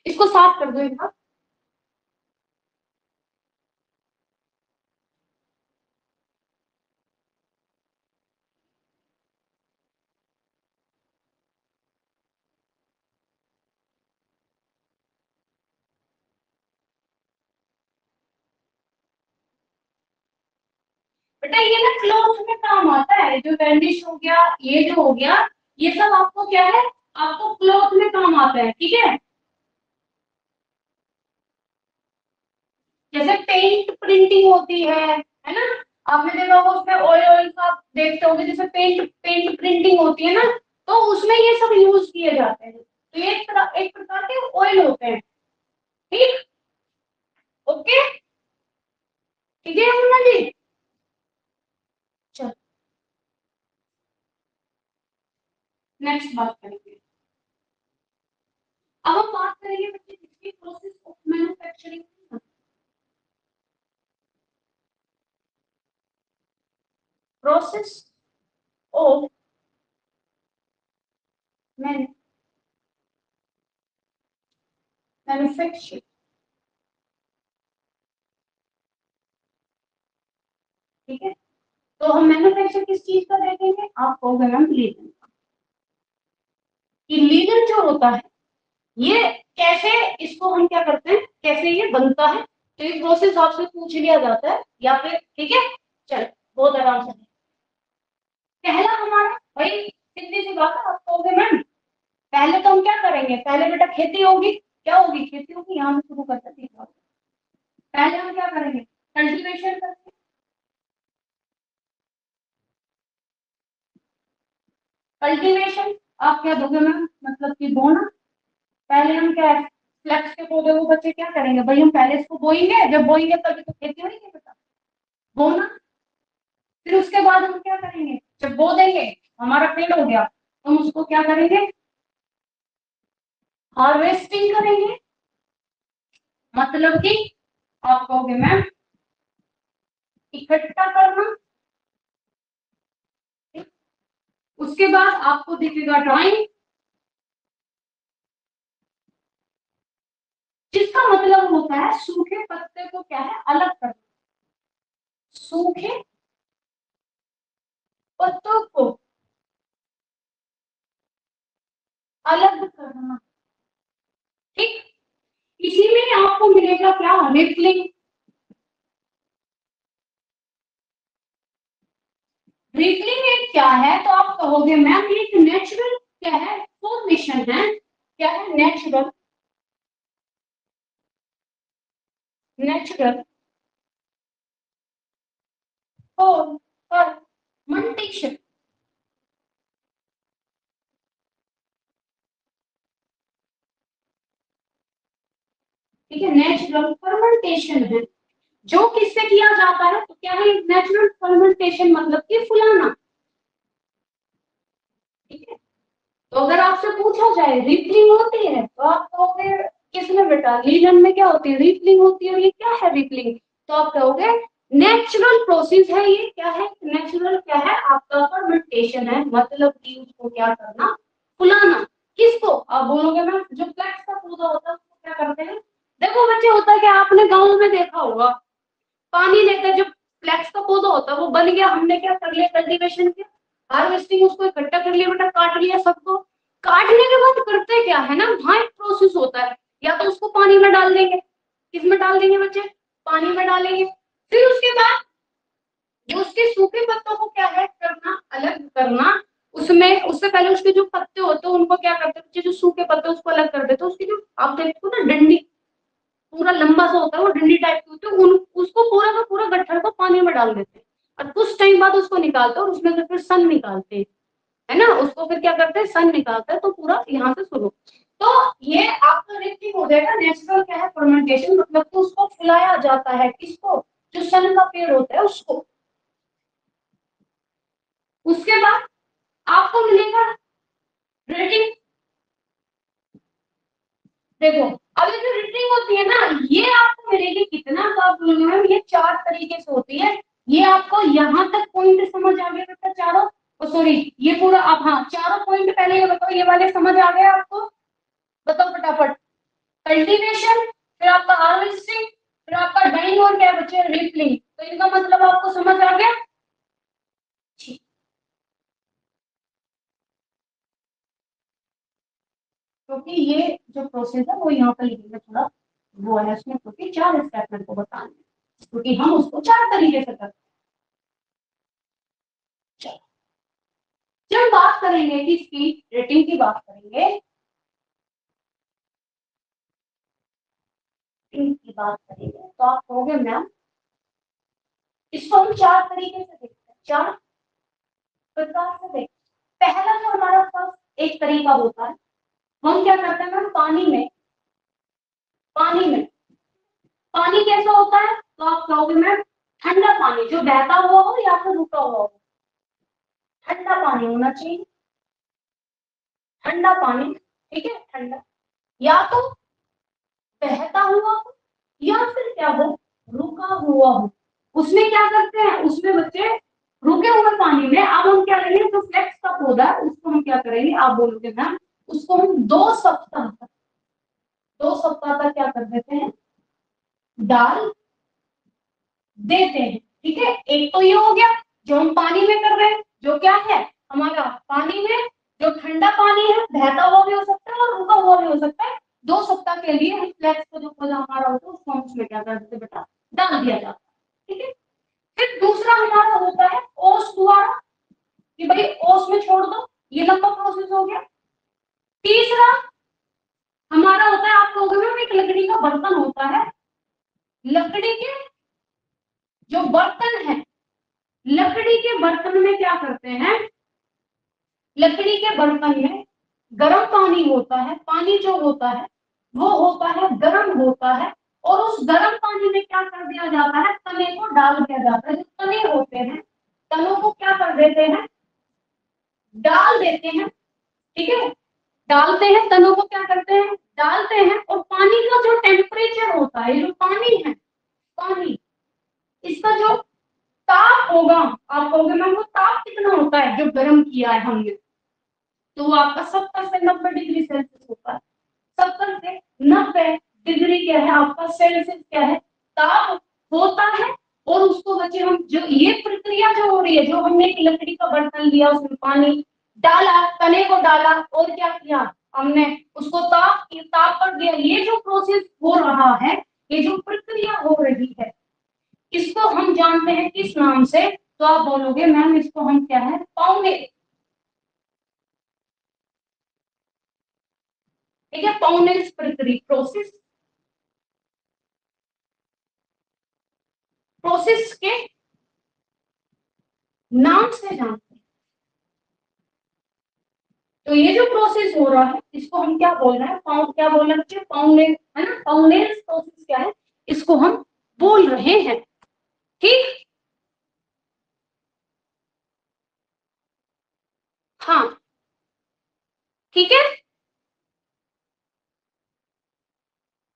इसको साफ कर दो एक बार। बेटा ये ना क्लोथ में काम आता है, जो वर्निश हो गया, ये जो हो गया, ये सब आपको क्या है, आपको क्लोथ में काम आता है। ठीक है, जैसे पेंट प्रिंटिंग होती है ना, आपने देखा होगा उसमें ऑयल ऑयल का आप देखते होंगे, जैसे पेंट पेंट प्रिंटिंग होती है ना, तो उसमें ये सब यूज किए जाते हैं। तो ये एक प्रकार के ऑयल होते हैं। ठीक, ओके, ठीक है अरुणा जी। चलो नेक्स्ट बात करेंगे, अब हम बात करेंगे बच्चे किसकी, process of manufacturing, process of manufacturing. ठीक है, तो हम मैन्युफैक्चर किस चीज का देखेंगे, आप कहोगे मैम लीलन, कि लीलन जो होता है ये कैसे, इसको हम क्या करते हैं, कैसे ये बनता है, तो ये प्रोसेस आपसे पूछ लिया जाता है या फिर। ठीक है, चलो बहुत आराम से, पहला हमारा भाई सीधी सी बात है, आप कहोगे मैम पहले तो हम क्या करेंगे, पहले बेटा खेती होगी, क्या होगी, खेती होगी, यहाँ से शुरू करते हैं। पहले हम क्या करेंगे, कल्टीवेशन करेंगे। कल्टीवेशन आप क्या दोगे मैम, मतलब कि बोना। पहले हम क्या है, फ्लेक्स के पौधे वो बच्चे क्या करेंगे भाई, हम पहले इसको बोएंगे, जब बोएंगे तभी तो खेती होगी बेटा, बोना। फिर उसके बाद हम क्या करेंगे, जब बो देंगे हमारा पेड़ हो गया, तो हम उसको क्या करेंगे, हार्वेस्टिंग करेंगे। मतलब कि आप कहोगे मैम इकट्ठा करना। उसके बाद आपको दिखेगा ड्राइंग, जिसका मतलब होता है सूखे पत्ते को क्या है, अलग करना। सूखे पत्तों को अलग करना, ठीक। इसी में आपको मिलेगा क्या, रिपलिंग। रिपलिंग एक क्या है, तो आप कहोगे मैम ये एक नेचुरल क्या है, फॉर्मेशन है। क्या है, नेचुरल, नेचुरल फॉर्मेशन। ठीक है, नेचुरल फर्मेंटेशन है, जो किससे किया जाता है, तो क्या है नेचुरल फर्मेंटेशन, मतलब कि फुलाना। ठीक है, तो अगर आपसे पूछा जाए रिपलिंग होती है, तो आप कहोगे किसमें बेटा, लीलन में क्या होती है, रिपलिंग होती है। और ये क्या है रिपलिंग, तो आप कहोगे नेचुरल प्रोसेस है, ये क्या है, नेचुरल क्या है आपका, फर्मेंटेशन है, मतलब कि उसको क्या करना, फुलाना। किसको, आप बोलोगे मैम जो फ्लैक्स का पौधा होता है उसको क्या करते हैं। देखो बच्चे, होता है कि आपने गाँव में देखा होगा, पानी लेकर जो फ्लैक्स का पौधा होता है वो बन गया, हमने क्या कर लिया, कल्टीवेशन किया, हार्वेस्टिंग, उसको इकट्ठा कर लिया बेटा, काट लिया सबको। काटने के बाद करते क्या है ना, वहां एक प्रोसेस होता है, या तो उसको पानी में डाल देंगे, किसमें डाल देंगे बच्चे, पानी में डालेंगे। फिर उसके बाद जो उसके सूखे पत्तों को क्या है करना, अलग करना। उसमें उससे पहले उसके जो पत्ते होते हैं उनको क्या करते हैं बच्चे, जो सूखे पत्ते उसको अलग कर देते हैं, उसकी जो आप देखते हो ना डंडी, पूरा लंबा सा होता है वो, डंडी टाइप की होती है, उसको पूरा का पूरा गट्ठर को पानी में डाल देते हैं, और कुछ टाइम बाद उसको निकालते हैं, और उसमें से फिर सन निकालते हैं, है ना, उसको फिर क्या करते हैं, सन निकालता है, तो पूरा यहाँ से शुरू। तो ये आपका रिक्टिंग हो जाएगा, नेचुरल क्या है फर्मेंटेशन, मतलब कि उसको फुलाया जाता है, किसको, जो सन का पेड़ होता है उसको। उसके बाद आपको मिलेगा रेटिंग। देखो, अब ये जो रिटिंग होती है ना, ये आपको मिलेगी कितना, तो आप बोलोगे मैम ये चार तरीके से होती है। ये आपको यहाँ तक पॉइंट समझ आ गया बेटा चारों, सॉरी ये पूरा, आप हाँ चारों पॉइंट पहले ये बताओ, ये वाले समझ आ गए आपको, बताओ फटाफट। कल्टीवेशन, फिर आपका हार्वेस्टिंग, फिर आपका डाइंग, और क्या बचे रिपलिंग, तो इनका मतलब आपको समझ आ गया। ठीक, क्योंकि ये जो प्रोसेस है वो यहाँ पर लिखने थोड़ा वो है उसमें, क्योंकि चार स्टेप मेरे को बताने हैं, क्योंकि हम उसको चार तरीके से करते हैं। जब बात करेंगे किसकी, रेटिंग की बात करेंगे, रेटिंग की बात करेंगे, तो आप कहोगे मैम इसको हम चार तरीके से देखते हैं, चार प्रकार से देखते हैं। पहला जो हमारा पास एक तरीका होता है, हम क्या करते हैं मैम, पानी में पानी कैसा होता है, तो आप कहोगे मैम ठंडा पानी, जो बहता हुआ हो या फिर रुका हुआ हो, ठंडा पानी होना चाहिए, ठंडा पानी। ठीक है, ठंडा, या तो बहता हुआ हो या फिर क्या हो, रुका हुआ हो। उसमें क्या करते हैं, उसमें बच्चे रुके हुए पानी में अब हम क्या करेंगे, जो फ्लेक्स का पौधा है उसको हम क्या करेंगे, आप बोलोगे मैम उसको हम 2 सप्ताह तक, 2 सप्ताह तक क्या कर देते हैं, डाल देते हैं। ठीक है, एक तो ये हो गया जो हम पानी में कर रहे हैं, जो क्या है हमारा पानी में, जो ठंडा पानी है, बहता हुआ भी हो सकता है और रुका हुआ भी हो सकता है। 2 सप्ताह के लिए हम फ्लेक्स का जो पौधा हमारा होता है उसको हम उसमें क्या कर देते हैं बेटा, डाल दिया जाता है। ठीक है, फिर दूसरा हमारा होता है ओस द्वारा, कि भाई ओस में छोड़ दो, ये लंबा प्रोसेस हो गया। तीसरा हमारा होता है, आप कहोगे मैम एक लकड़ी का बर्तन होता है, लकड़ी के जो बर्तन है, लकड़ी के बर्तन में क्या करते हैं, लकड़ी के बर्तन में गर्म पानी होता है, पानी जो होता है वो होता है गर्म होता है, और उस गर्म पानी में क्या कर दिया जाता है, तने को डाल दिया जाता है। जो तने होते हैं, तनों को क्या कर देते हैं, डाल देते हैं, ठीक है, डालते हैं, तनों को क्या करते हैं, डालते हैं, और पानी का जो टेम्परेचर होता है, जो पानी है, पानी, इसका जो ताप होगा, आप कहोगे मैम वो ताप कितना होता है जो गर्म किया है हमने, तो वो आपका 70 से 90 डिग्री सेल्सियस होता है। 70 से 90 डिग्री क्या है आपका सेल्सियस, क्या है, ताप होता है। और उसको बच्चे हम जो ये प्रक्रिया जो हो रही है, जो हमने एक लकड़ी का बर्तन लिया, उसमें पानी डाला, तने को डाला, और क्या किया हमने, उसको ताप पर दिया, ये जो प्रोसेस हो रहा है, ये जो प्रक्रिया हो रही है, इसको हम जानते हैं किस नाम से, तो आप बोलोगे मैम इसको हम क्या है, पाउंड, ठीक है, पाउंडेज प्रक्रिया, प्रोसेस, प्रोसेस के नाम से जानते हैं। तो ये जो प्रोसेस हो रहा है, इसको हम क्या बोल रहे हैं, पाउंड, क्या बोल रहे हैं, पाउंडेज, है ना, पाउंडेज प्रोसेस क्या है, इसको हम बोल रहे हैं, ठीक, हाँ, ठीक है,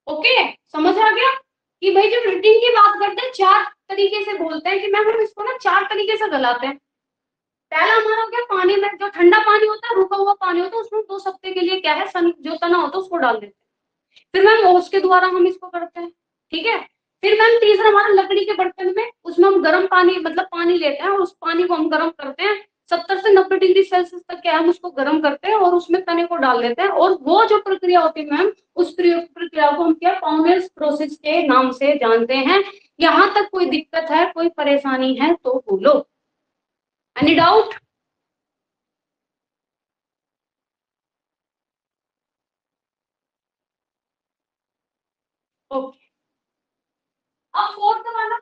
ओके, समझ आ गया कि भाई जब रीडिंग की बात करते हैं, चार तरीके से बोलते हैं कि मैम हम इसको ना चार तरीके से गलाते हैं। पहला हमारा हो गया, पानी में जो ठंडा पानी होता है, रुका हुआ पानी होता है, उसमें 2 हफ्ते के लिए क्या है, सन जो तना होता है उसको डाल देते हैं, फिर मैम ओस के द्वारा हम इसको करते हैं, ठीक है। फिर मैम तीसरा हमारा लकड़ी के बर्तन में, उसमें हम गर्म पानी मतलब पानी लेते हैं, और उस पानी को हम गर्म करते हैं, 70 से 90 डिग्री सेल्सियस तक क्या हम उसको गर्म करते हैं, और उसमें तने को डाल देते हैं, और वो जो प्रक्रिया होती है मैम, उस प्रक्रिया को हम क्या, पाउंडेज प्रोसेस के नाम से जानते हैं। यहाँ तक कोई दिक्कत है, कोई परेशानी है तो बोलो, एनी डाउट? ओके, अब फोर्थ वाला,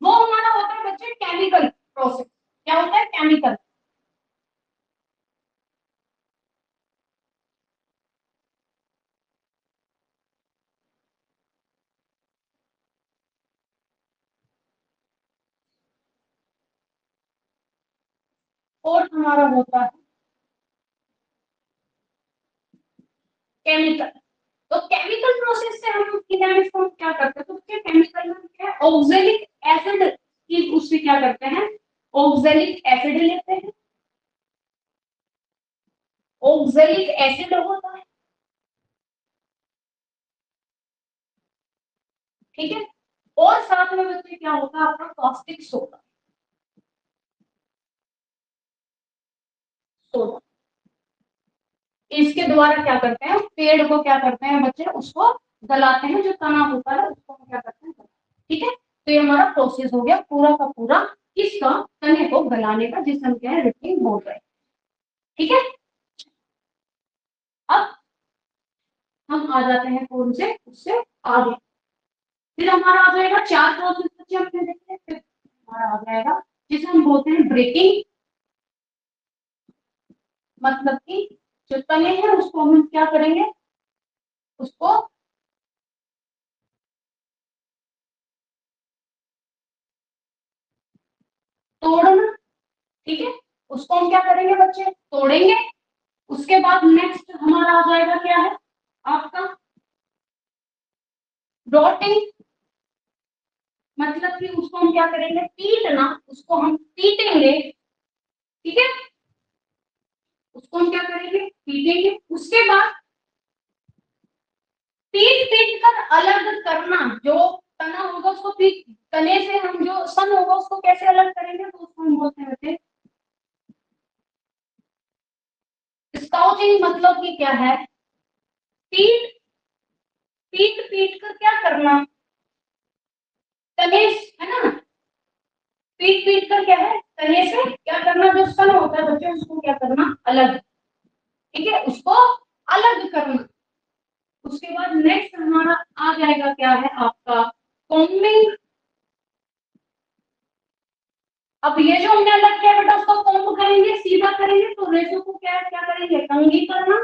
वो हमारा होता है बच्चे केमिकल प्रोसेस। क्या होता है, केमिकल, फोर्थ हमारा होता है केमिकल। तो केमिकल प्रोसेस से हम इसको क्या करते हैं, तो केमिकल में क्या है, ऑक्जेलिक एसिड की उससे क्या करते हैं, ऑक्जेलिक एसिड लेते हैं, ऑक्जेलिक एसिड होता है, ठीक है, और साथ में बच्चे क्या होता है आपका, कास्टिक सोडा, सोडा, इसके द्वारा क्या करते हैं, पेड़ को क्या करते हैं बच्चे, उसको गलाते हैं, जो तना होता है उसको हम क्या करते हैं, ठीक है। तो ये हमारा प्रोसेस हो गया पूरा का पूरा, किसका, तने को गलाने का, जिसे हम क्या है, रिटिंग बोल रहे हैं, ठीक है। अब हम आ जाते हैं कौन से, उससे आगे, फिर हमारा आ जाएगा चार प्रोसेस बच्चे हमने देखे, फिर हमारा आ जाएगा जिसे हम बोलते हैं ब्रेकिंग, मतलब कि जो तने हैं उसको हम क्या करेंगे, उसको तोड़ना, ठीक है, उसको हम क्या करेंगे बच्चे, तोड़ेंगे। उसके बाद नेक्स्ट हमारा आ जाएगा क्या है आपका, रोटिंग, मतलब कि उसको हम क्या करेंगे, पीटना, उसको हम पीटेंगे, ठीक है, उसको हम क्या करेंगे, पीटेंगे। उसके बाद पीट पीट कर अलग करना, जो तना होगा उसको पीट, तने से हम जो सन होगा उसको कैसे अलग करेंगे, तो उसको हम बोलते हैं स्काउटिंग, मतलब कि क्या है, पीट पीट पीट कर क्या करना, तने, है ना, पीट पीट कर क्या है, तने से क्या करना, जो सन होता है बच्चे उसको क्या करना अलग, उसको अलग करना। उसके बाद नेक्स्ट हमारा आ जाएगा क्या है आपका कॉम्बिंग। अब ये जो हमने अलग किया बेटा उसको कॉम्ब करेंगे, सीधा करेंगे तो रेशो को क्या क्या करेंगे, कंघी करना,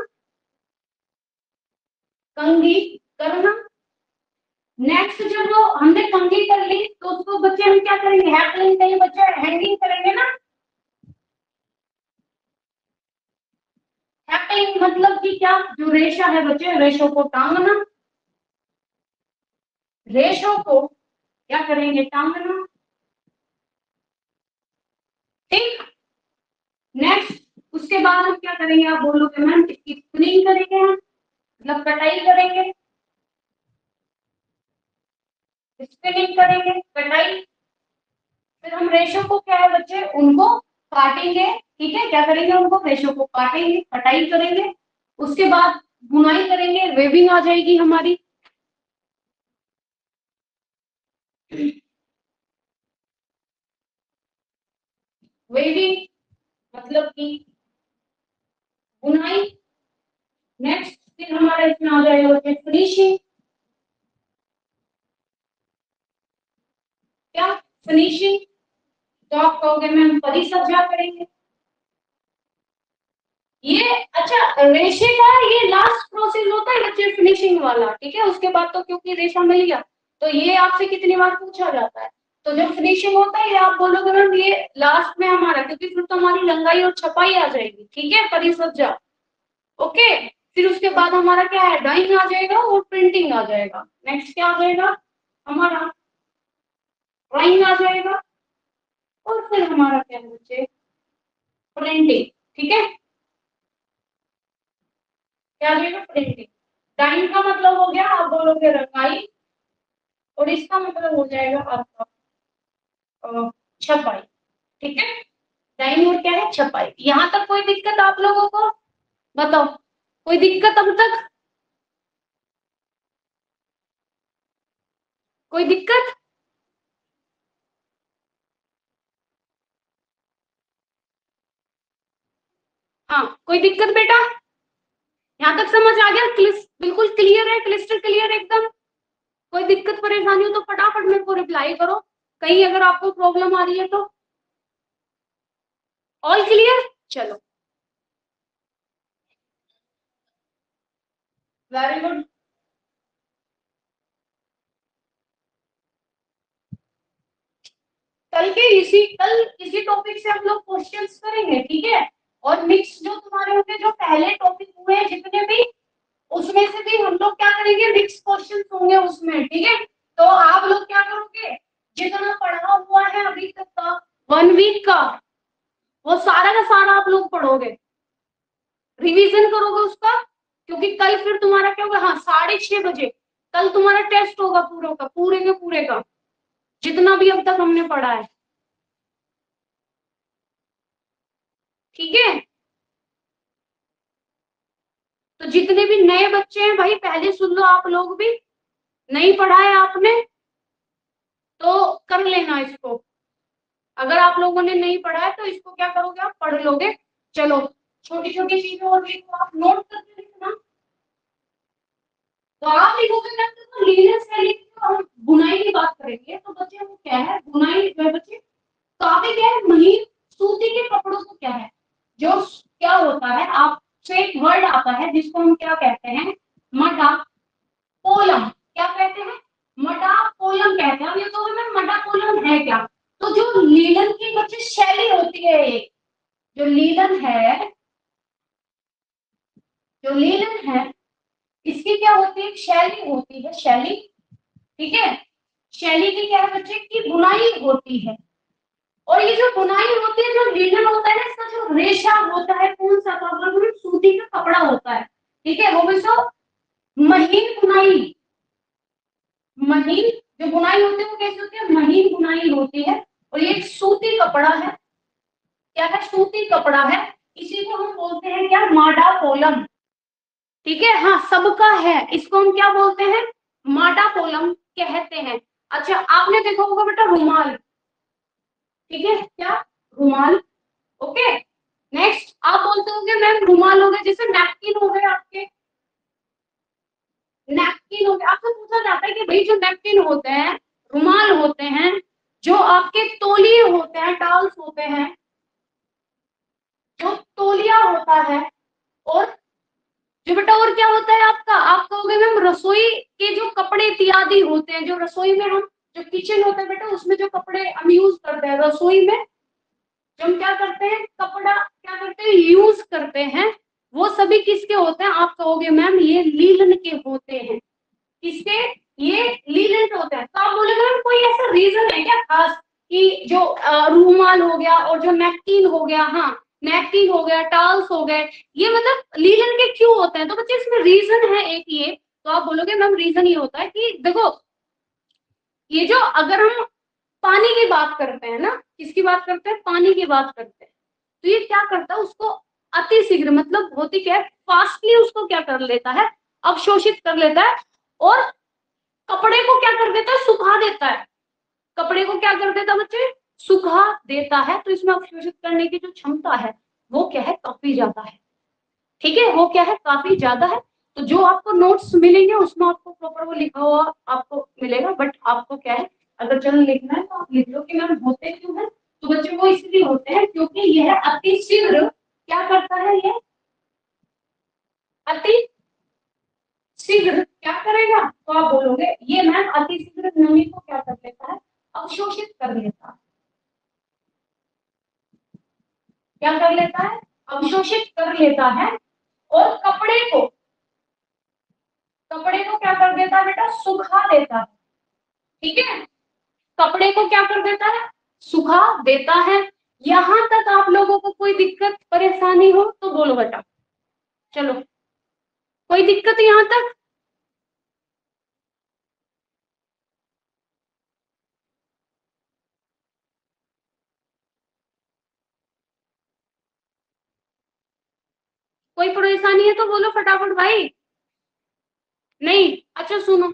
कंघी करना। नेक्स्ट जब वो हमने कंघी कर ली तो उसको बच्चे हम क्या करेंगे, हैपलिंग कहीं बच्चे हैंगिंग करेंगे ना। हैपलिंग मतलब कि क्या, जो रेशा है बच्चे रेशो को टांगना, रेशो को क्या करेंगे, टांगना। ठीक। नेक्स्ट उसके बाद हम क्या करेंगे, आप बोलोगे मैम इसकी स्पिनिंग करेंगे, हम मतलब कटाई करेंगे, स्पिनिंग करेंगे, कटाई। फिर हम रेशो को क्या है बच्चे उनको काटेंगे। ठीक है, क्या करेंगे, उनको रेशो को काटेंगे, कटाई करेंगे। उसके बाद बुनाई करेंगे, वेविंग आ जाएगी हमारी। वेविंग मतलब कि बुनाई। नेक्स्ट फिर हमारा इसमें आ जाएगा फिनिशिंग। क्या, फिनिशिंग। तो आप कहोगे मैम परिसज्जा करेंगे। ये अच्छा रेशे का ये लास्ट प्रोसेस होता है बच्चे फिनिशिंग वाला। ठीक है, उसके बाद तो क्योंकि रेशा मिल गया तो ये आपसे कितनी बार पूछा जाता है। तो जब फिनिशिंग होता है ये आप बोलोगे मैम ये लास्ट में हमारा, क्योंकि फिर तो हमारी रंगाई और छपाई आ जाएगी। ठीक है, परिसज्जा। ओके। फिर उसके बाद हमारा क्या है, डाइंग आ जाएगा और प्रिंटिंग आ जाएगा। नेक्स्ट क्या आ जाएगा हमारा, ड्राइंग आ जाएगा। और फिर हमारा क्या है बच्चे, प्रिंटिंग। ठीक है, क्या आ जाएगा, प्रिंटिंग। डाइंग का मतलब हो गया आप बोलोगे रंगाई, और इसका मतलब हो जाएगा आपका छपाई। ठीक है, डाइंग और क्या है, छपाई। यहाँ तक कोई दिक्कत आप लोगों को, बताओ कोई दिक्कत अब तक, कोई दिक्कत। हाँ कोई दिक्कत बेटा, यहाँ तक समझ आ गया, बिल्कुल क्लियर है, क्लिस्टर क्लियर एकदम। कोई दिक्कत परेशानी हो तो फटाफट मेरे को रिप्लाई करो, कहीं अगर आपको प्रॉब्लम आ रही है तो। ऑल क्लियर, चलो वेरी गुड। कल इसी टॉपिक से हम लोग क्वेश्चंस करेंगे। ठीक है, और मिक्स जो तुम्हारे होंगे, जो पहले टॉपिक हुए हैं जितने भी, उसमें से भी हम लोग क्या करेंगे, मिक्स क्वेश्चंस होंगे उसमें। ठीक है, तो आप लोग क्या करोगे, जितना पढ़ा हुआ है अभी तक का 1 वीक का, वो सारा का सारा आप लोग पढ़ोगे, रिवीजन करोगे उसका। क्योंकि कल फिर तुम्हारा क्या होगा, हाँ 6:30 बजे कल तुम्हारा टेस्ट होगा पूरा का पूरे के पूरे का, जितना भी अब तक हमने पढ़ा है। ठीक है, तो जितने भी नए बच्चे हैं भाई पहले सुन लो, आप लोग भी नहीं पढ़ा है आपने तो कर लेना इसको। अगर आप लोगों ने नहीं पढ़ा है तो इसको क्या करोगे, आप पढ़ लोगे। चलो छोटी छोटी चीजें और लिखो, आप नोट करके लिखना। तो आप लिखोगे ना तो लीनियर स्टाइलिंग हम बुनाई की बात करेंगे तो बच्चे वो क्या है, बुनाई जो है बच्चे काफी क्या है, महीन सूती के कपड़ों को क्या है, जो क्या होता है, आपसे एक वर्ड आता है जिसको हम क्या कहते हैं, मडा कोलम। क्या कहते हैं, मडा कोलम कहते हैं। अब ये तो मैं मडा कोलम है क्या, तो जो लीलन की बच्चे शैली होती है, एक जो लीलन है, जो लीलन है इसकी क्या होती है, शैली होती है, शैली। ठीक है, शैली की क्या है बच्चे की बुनाई होती है। और ये जो बुनाई होती है, जो लीलन होता है ना, इसका जो रेशा होता है कौन सा, तो अगर सूती का कपड़ा होता है। ठीक है, वो भी सो महीन बुनाई, महीन जो बुनाई होती है वो कैसी होती है, महीन बुनाई होती है। और ये एक सूती कपड़ा है, क्या है, सूती कपड़ा है। इसी को हम बोलते हैं क्या, माडा कोलम। ठीक है, हाँ सबका है, इसको हम क्या बोलते हैं, माडा कोलम कहते हैं। अच्छा आपने देखा होगा बेटा रुमाल। ठीक है, क्या, रुमाल। ओके, नेक्स्ट आप बोलते होंगे मैम रुमाल हो गए, जैसे नैपकिन हो गए आपके, नैपकिन हो गए, आपसे पूछा जाता है कि भाई जो नैपकिन होते हैं, रुमाल होते हैं, जो आपके तौलिए होते हैं, टॉवल्स होते हैं, जो तौलिया होता है, और जो बेटा और क्या होता है आपका, आप कहोगे मैम रसोई के जो कपड़े इत्यादि होते हैं, जो रसोई में हम, जो किचन होता है बेटा उसमें जो कपड़े हम यूज करते हैं रसोई में, जो हम क्या करते हैं कपड़ा क्या करते हैं यूज करते हैं, वो सभी किसके होते हैं, आप कहोगे मैम ये लीलन के होते हैं। किसके, ये लीलन के होते हैं। तो आप बोलेंगे मैम कोई ऐसा रीजन है क्या खास कि जो रूमाल हो गया और जो नैपकिन हो गया, हाँ नैपकिन हो गया, टॉवल्स हो गए, ये मतलब लीलन के क्यों होते हैं, तो बच्चे इसमें रीजन है एक ये। तो आप बोलोगे मैम रीजन ये होता है कि देखो, ये जो अगर हम पानी की बात करते हैं ना, किसकी बात करते हैं, पानी की बात करते हैं, तो ये क्या करता है उसको अति शीघ्र, मतलब होती क्या है फास्टली उसको क्या कर लेता है, अवशोषित कर लेता है, और कपड़े को क्या कर देता है, सुखा देता है। कपड़े को क्या कर देता है बच्चे, सुखा देता है। तो इसमें अवशोषित करने की जो क्षमता है वो क्या है, काफी ज्यादा है। ठीक है, वो क्या है, काफी ज्यादा है। तो जो आपको नोट्स मिलेंगे उसमें आपको प्रॉपर वो लिखा हुआ आपको मिलेगा, बट आपको क्या है, अगर चलो लिखना है तो आप लिख लो कि मैम होते क्यों है, तो बच्चे वो इसलिए होते हैं क्योंकि यह अति शीघ्र क्या करता है, ये अति शीघ्र क्या करेगा, तो आप बोलोगे ये मैम अति शीघ्र नमी को क्या कर लेता है, अवशोषित कर लेता है। क्या कर लेता है, अवशोषित कर लेता है, और कपड़े को क्या कर देता है बेटा, सुखा देता है। ठीक है, कपड़े को क्या कर देता है, सुखा देता है। यहां तक आप लोगों को कोई दिक्कत परेशानी हो तो बोलो बेटा, चलो कोई दिक्कत यहां तक, कोई परेशानी है तो बोलो फटाफट भाई। नहीं, अच्छा सुनो,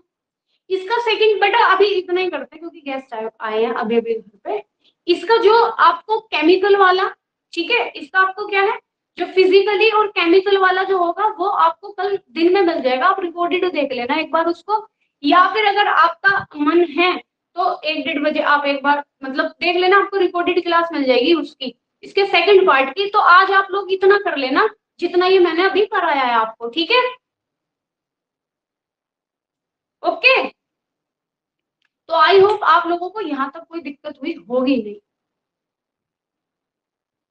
इसका सेकंड बेटा अभी इतना ही करते हैं क्योंकि गेस्ट आए हैं अभी अभी घर पे। इसका जो आपको केमिकल वाला, ठीक है, इसका आपको क्या है, जो फिजिकली और केमिकल वाला जो होगा वो आपको कल दिन में मिल जाएगा, आप रिकॉर्डेड देख लेना एक बार उसको, या फिर अगर आपका मन है तो 1-1:30 बजे आप एक बार मतलब देख लेना, आपको रिकॉर्डेड क्लास मिल जाएगी उसकी, इसके सेकंड पार्ट की। तो आज आप लोग इतना कर लेना जितना ये मैंने अभी कराया है आपको, ठीक है, ओके। तो आई होप आप लोगों को यहाँ तक कोई दिक्कत हुई होगी नहीं,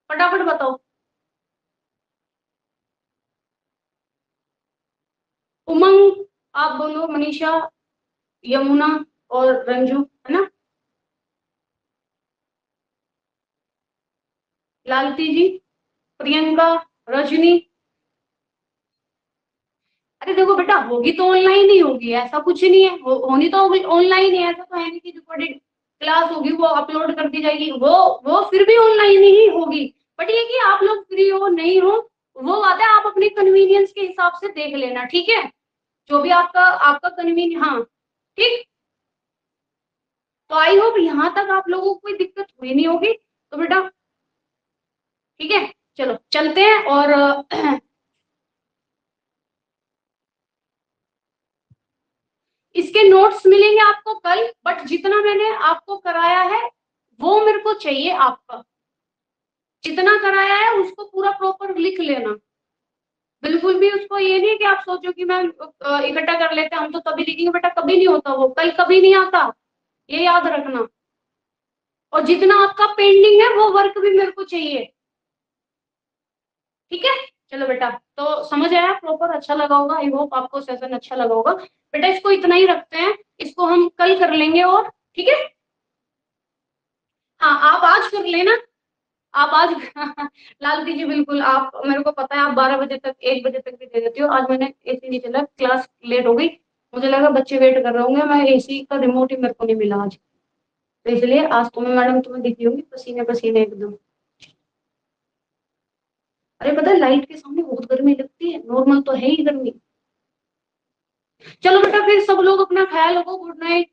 फटाफट बताओ। उमंग, आप बोलो, मनीषा, यमुना और रंजू, है ना, लालती जी, प्रियंका, रजनी। अरे देखो बेटा, होगी तो ऑनलाइन ही होगी, ऐसा कुछ नहीं है, होनी तो ऑनलाइन ही है, ऐसा तो है नहीं कि रिकॉर्डेड क्लास होगी वो अपलोड कर दी जाएगी, वो फिर भी ऑनलाइन ही होगी। बट ये कि आप लोग फ्री हो नहीं हो वो बात है, आप अपने कन्वीनियंस के हिसाब से देख लेना, ठीक है, जो भी आपका आपका कन्वीनियंस, हाँ ठीक। तो आई होप यहाँ तक आप लोगों को कोई दिक्कत हुई नहीं होगी। तो बेटा ठीक है, चलो चलते हैं, और इसके नोट्स मिलेंगे आपको कल, बट जितना मैंने आपको कराया है वो मेरे को चाहिए आपका, जितना कराया है उसको पूरा प्रॉपर लिख लेना। बिल्कुल भी उसको ये नहीं कि आप सोचो कि मैं इकट्ठा कर लेते हैं हम तो तभी लिखेंगे, बेटा कभी नहीं होता, वो कल कभी नहीं आता, ये याद रखना। और जितना आपका पेंडिंग है वो वर्क भी मेरे को चाहिए, ठीक है। चलो बेटा, तो समझ आया प्रॉपर, अच्छा लगा होगा, आई होप आपको सेशन अच्छा लगा होगा। बेटा इसको इतना ही रखते हैं, इसको हम कल कर लेंगे, और ठीक है। हाँ आप आज कर लेना, आप आज लालती जी बिल्कुल, आप मेरे को पता है आप 12 बजे तक 1 बजे तक भी दे देती हो, आज मैंने एसी नहीं चला, क्लास लेट हो गई, मुझे लगा बच्चे वेट कर रहे होंगे, मैं एसी का रिमोट ही मेरे को नहीं मिला आज, तो इसलिए आज तो मैं मैडम तुम्हें दिखी होंगी पसीने पसीने एकदम। अरे पता है लाइट के सामने बहुत गर्मी लगती है, नॉर्मल तो है ही गर्मी। चलो बेटा फिर सब लोग अपना ख्याल रखो, good night,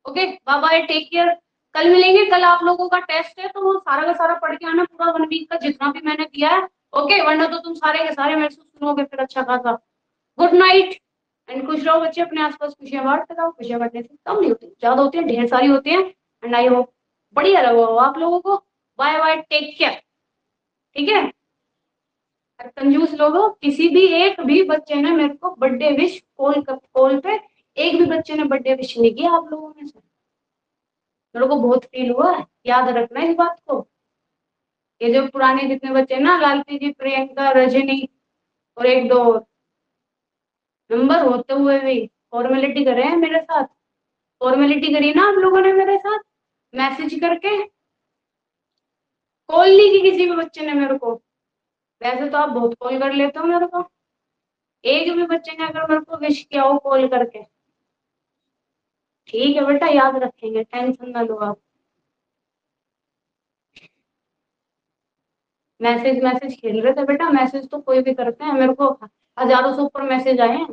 okay bye bye, take care. कल मिलेंगे, कल आप लोगों का टेस्ट है तो वो सारा का सारा पढ़ के आना, पूरा 1 वीक का जितना भी मैंने किया है ओके, वरना तो तुम सारे के सारे मेरे से सुनोगे फिर अच्छा खासा। गुड नाइट एंड खुश रहो बच्चे, अपने आसपास खुशियां बांटते रहो। खुशियां बांटने से कम नहीं होती, ज्यादा होती है, ढेर सारी होती है। एंड आई होप बढ़िया लगा हो आप लोगों को। Bye bye, take care. ठीक है। और कंजूस लोगों, किसी भी एक भी बच्चे ने मेरे को बर्थडे विश कॉल पे एक भी बच्चे ने बर्थडे विश नहीं किया आप लोगों में से। मेरे को बहुत फील हुआ है, याद रखना इस बात को। ये जो पुराने जितने बच्चे ना, लालती जी, प्रियंका, रजनी और एक दो नंबर होते हुए भी फॉर्मेलिटी करे हैं मेरे साथ। फॉर्मेलिटी करी ना आप लोगों ने मेरे साथ, मैसेज करके। कॉल नहीं की किसी भी बच्चे ने मेरे को। वैसे तो आप बहुत कॉल कर लेते हो मेरे को, एक भी बच्चे ने अगर मेरे को विश किया हो कॉल करके। ठीक है बेटा, याद रखेंगे, टेंशन ना लो आप। मैसेज मैसेज खेल रहे थे बेटा, मैसेज तो कोई भी करते हैं, मेरे को हजारों से ऊपर मैसेज आए हैं।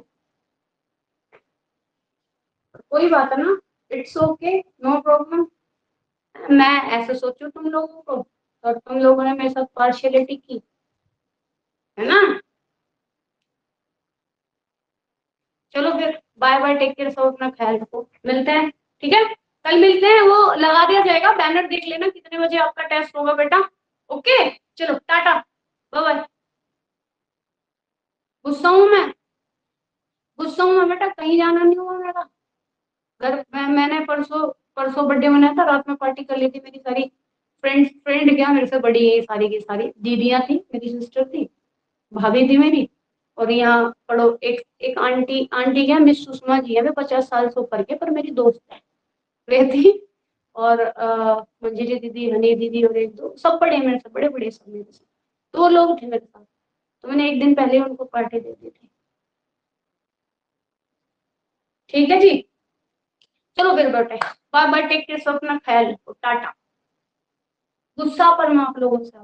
कोई बात है ना, इट्स ओके, नो प्रॉब्लम। मैं ऐसे सोचू तुम लोगों को, और तुम लोगों ने मेरे साथ पार्शियलिटी की, है ना। चलो फिर, बाय बाय, टेक केयर, सब अपना ख्याल रखो, मिलते हैं। ठीक है, कल मिलते हैं, वो लगा दिया जाएगा बैनर, देख लेना कितने बजे आपका टेस्ट होगा बेटा। ओके, चलो टाटा, बाय बाय। गुस्सा हूं मैं, गुस्सा हूं मैं बेटा, कहीं जाना नहीं हुआ मेरा। मैंने परसों परसों बर्थडे मनाया था, रात में पार्टी कर ली थी। मेरी सारी फ्रेंड क्या, मेरे से बड़ी है, सारी की सारी दीदियां थी, मेरी सिस्टर थी, भाभी थी मेरी। और यहाँ पढ़ो, एक एक आंटी आंटी क्या, मिस सुषमा जी है, वे 50 साल से ऊपर के, पर मेरी दोस्त है, वे थी। और मंजीरी दीदी, हनी दीदी, और एक दो सब बड़े मेरे से, बड़े बड़े सब मेरे से। दो लोग थे मेरे साथ, तो मैंने एक दिन पहले ही उनको पार्टी दे दी थी। ठीक है जी, चलो फिर बेटे, बाय बाय, टेक केयर, सब अपना ख्याल रखो, टाटा। गुस्सा पर मैं आप लोगों से।